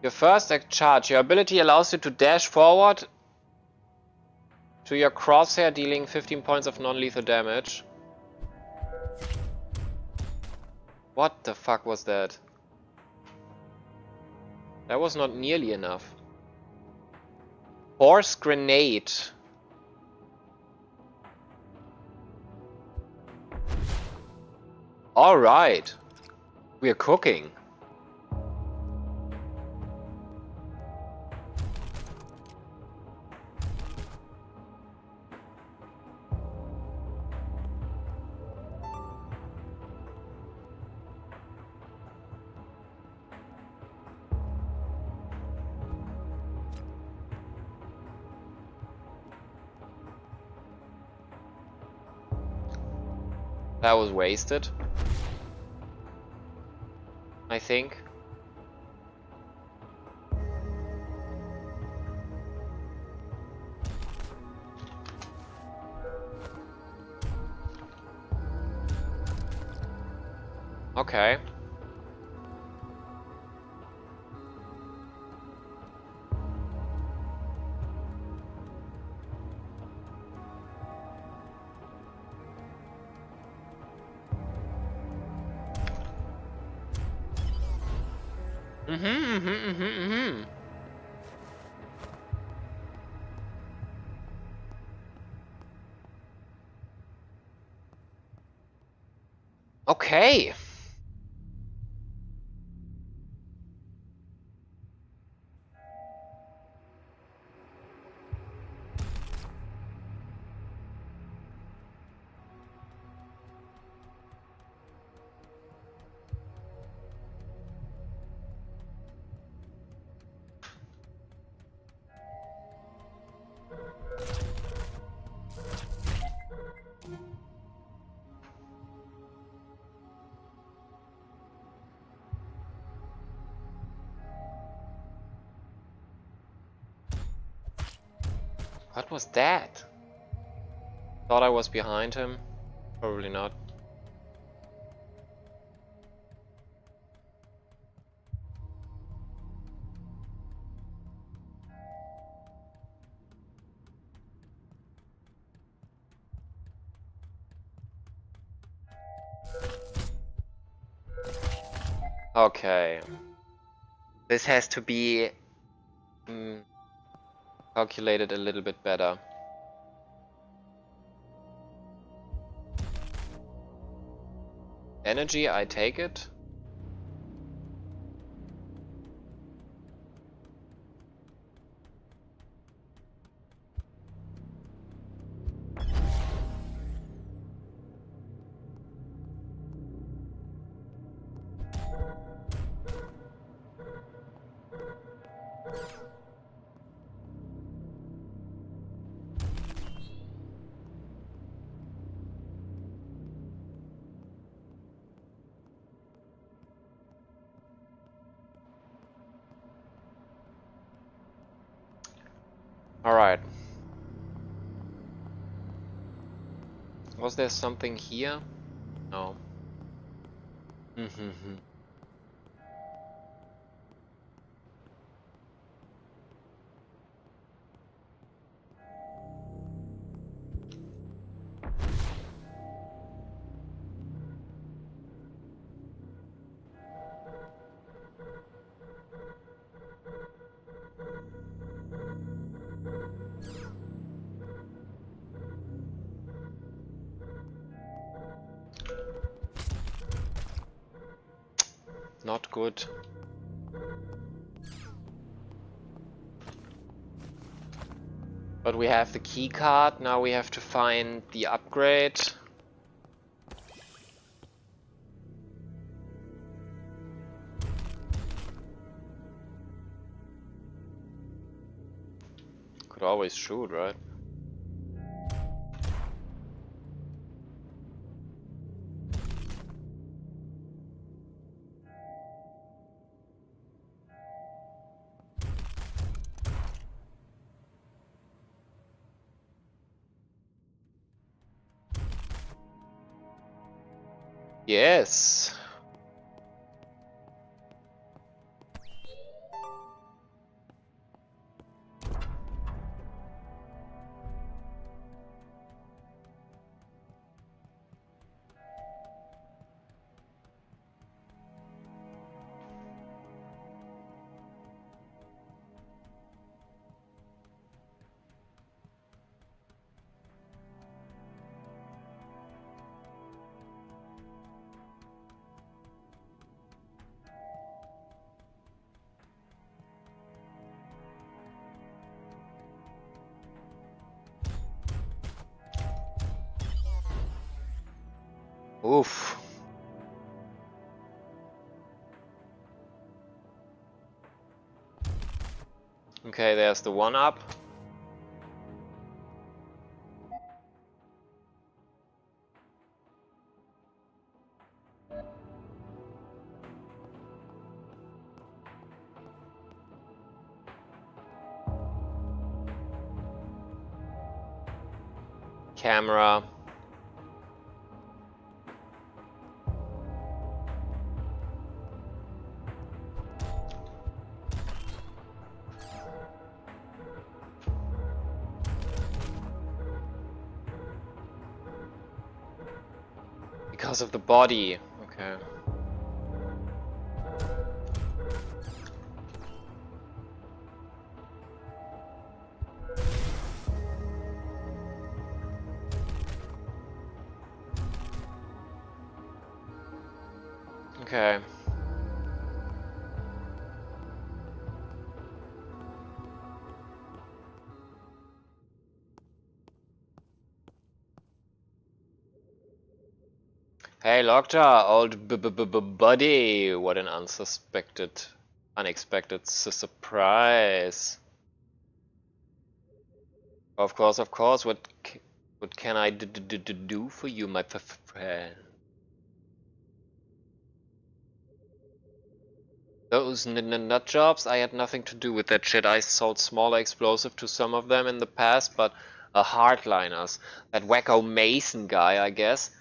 Your first act charge. Your ability allows you to dash forward to your crosshair, dealing 15 points of non-lethal damage. What the fuck was that? That was not nearly enough. Force grenade. Alright. We're cooking. That was wasted. I think. Okay. Okay. What was that? Thought I was behind him. Probably not. Okay. This has to be calculated a little bit better. Energy, I take it. Alright. Was there something here? No. Not good. But we have the key card, now we have to find the upgrade. Could always shoot, right? Yes. Oof. Okay, there's the one up. Camera. Because of the body. Okay. Okay. Hey, Lockjaw, old buddy. What an unexpected surprise. Of course. What can I do for you, my friend? Those nut jobs, I had nothing to do with that shit. I sold smaller explosive to some of them in the past, but hardliners, that wacko Mason guy, I guess.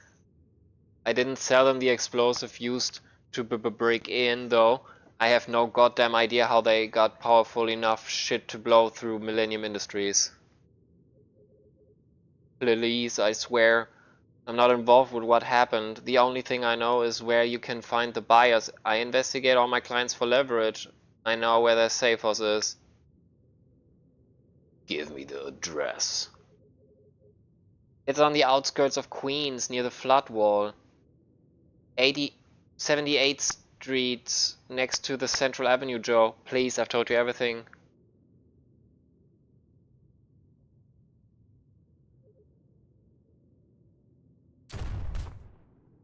I didn't sell them the explosive used to break in, though. I have no goddamn idea how they got powerful enough shit to blow through Millennium Industries. Please, I swear. I'm not involved with what happened. The only thing I know is where you can find the buyers. I investigate all my clients for leverage. I know where their safe house is. Give me the address. It's on the outskirts of Queens, near the flood wall. 78th Street, next to the Central Avenue, Joe. Please, I've told you everything.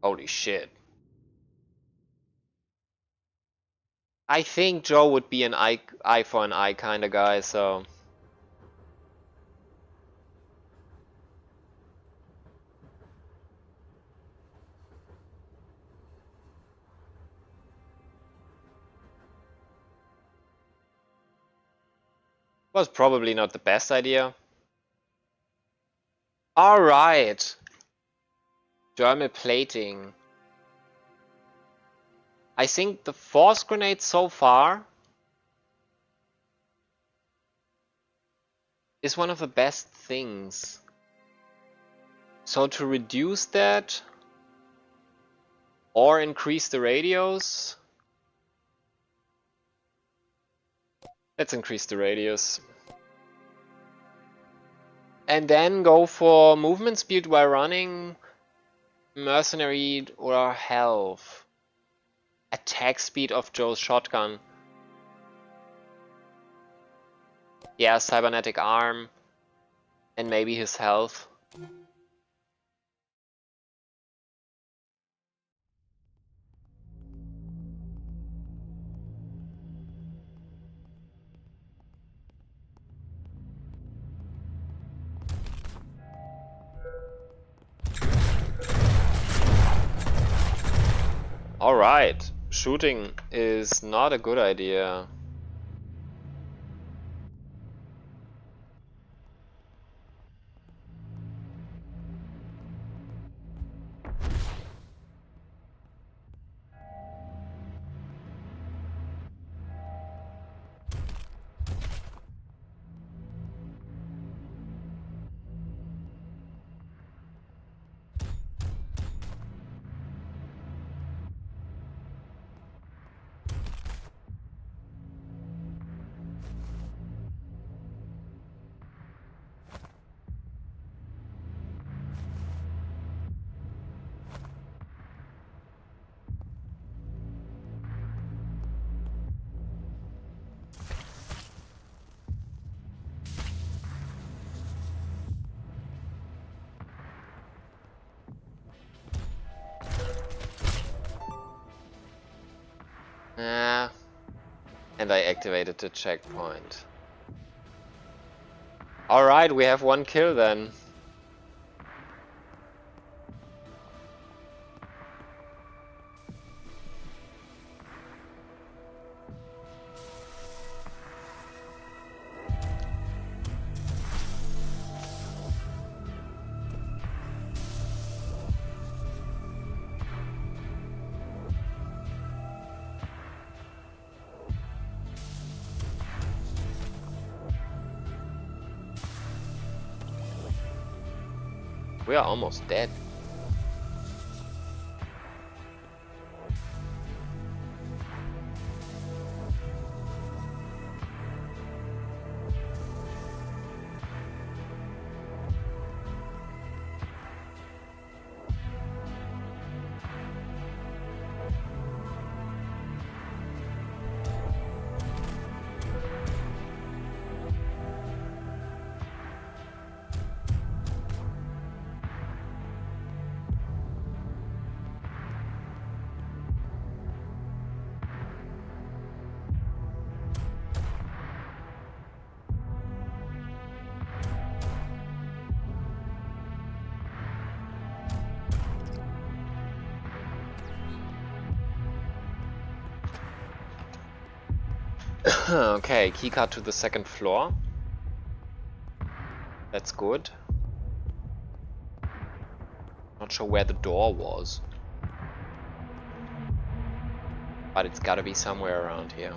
Holy shit. I think Joe would be an eye for an eye kind of guy, so... Was probably not the best idea. Alright. Dermal plating. I think the force grenade so far is one of the best things. So to reduce that or increase the radius, let's increase the radius. And then go for movement speed while running, mercenary or health. Attack speed of Joe's shotgun. Yeah, cybernetic arm. And maybe his health. Alright, shooting is not a good idea. And I activated the checkpoint. Alright, we have one kill then. We are almost dead. Okay, keycard to the second floor. That's good. Not sure where the door was. But it's gotta be somewhere around here.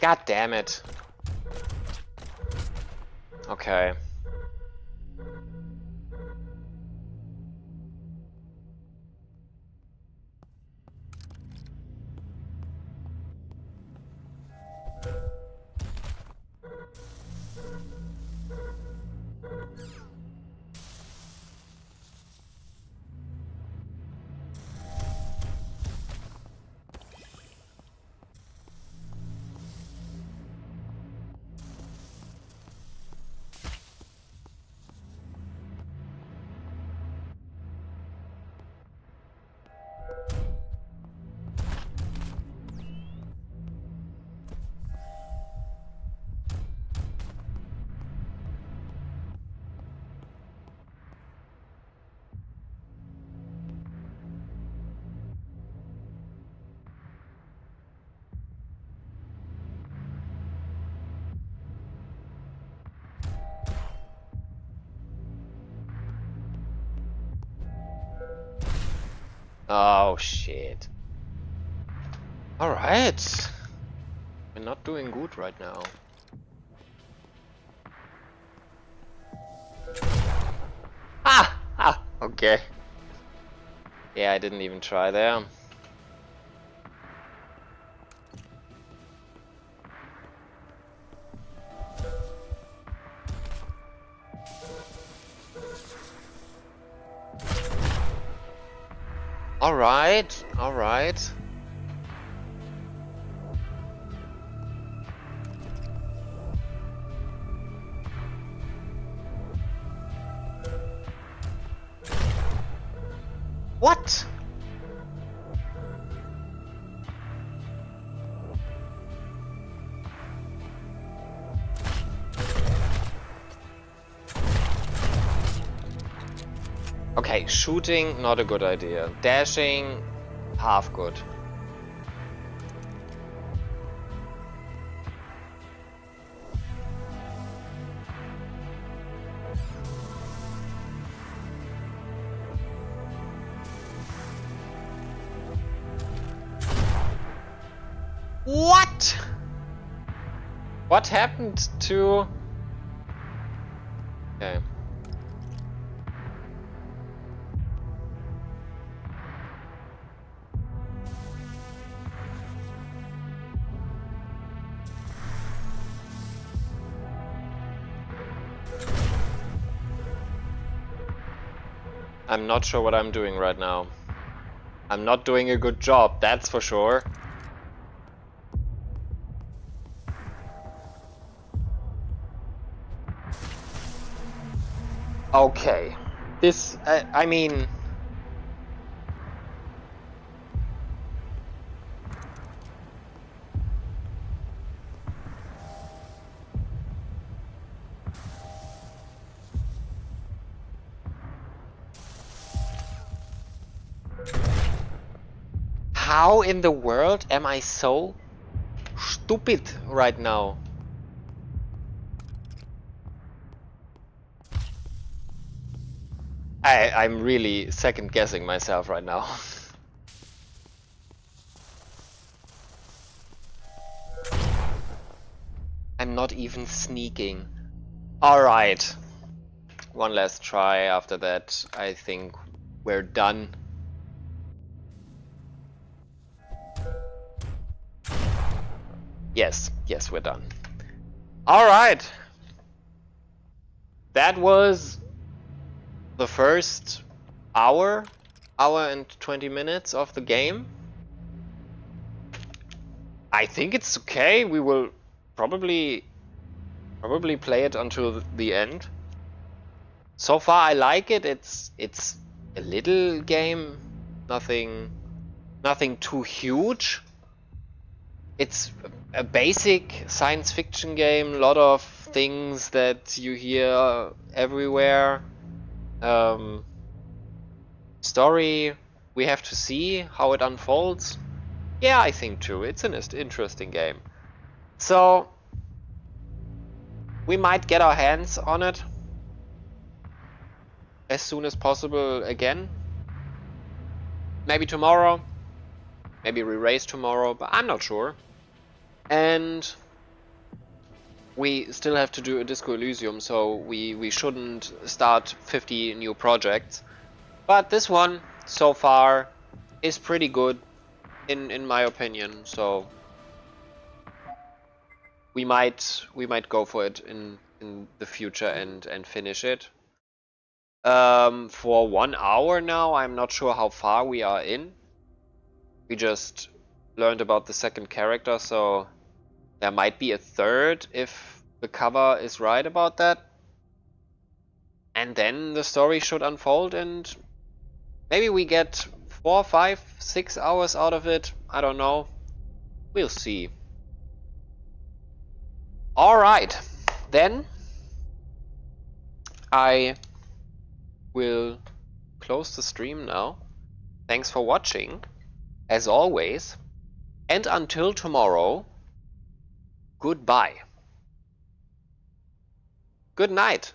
God damn it. Okay. Oh shit. Alright. We're not doing good right now. Ah! Ah! Okay. Yeah, I didn't even try there. Alright, alright. What? Okay, shooting, not a good idea. Dashing, half good. What? What happened to... Okay. I'm not sure what I'm doing right now. I'm not doing a good job, that's for sure. Okay. This, I mean... How in the world am I so stupid right now? I'm really second guessing myself right now. I'm not even sneaking. Alright. One last try after that. I think we're done. Yes, yes, we're done. Alright. That was the first hour and 20 minutes of the game. I think it's okay. We will probably play it until the end. So far I like it. It's a little game, nothing too huge. It's a basic science fiction game, a lot of things that you hear everywhere. Story, we have to see how it unfolds. Yeah, I think too. It's an interesting game. So, we might get our hands on it as soon as possible again. Maybe tomorrow. Maybe re-race tomorrow, but I'm not sure. And we still have to do a Disco Elysium, so we shouldn't start 50 new projects. But this one, so far, is pretty good, in my opinion, so we might go for it in the future and finish it. For 1 hour now, I'm not sure how far we are in. We just learned about the second character, so there might be a third if the cover is right about that. And then the story should unfold and maybe we get 4, 5, 6 hours out of it. I don't know. We'll see. Alright, then I will close the stream now. Thanks for watching, as always. And until tomorrow, goodbye. Good night.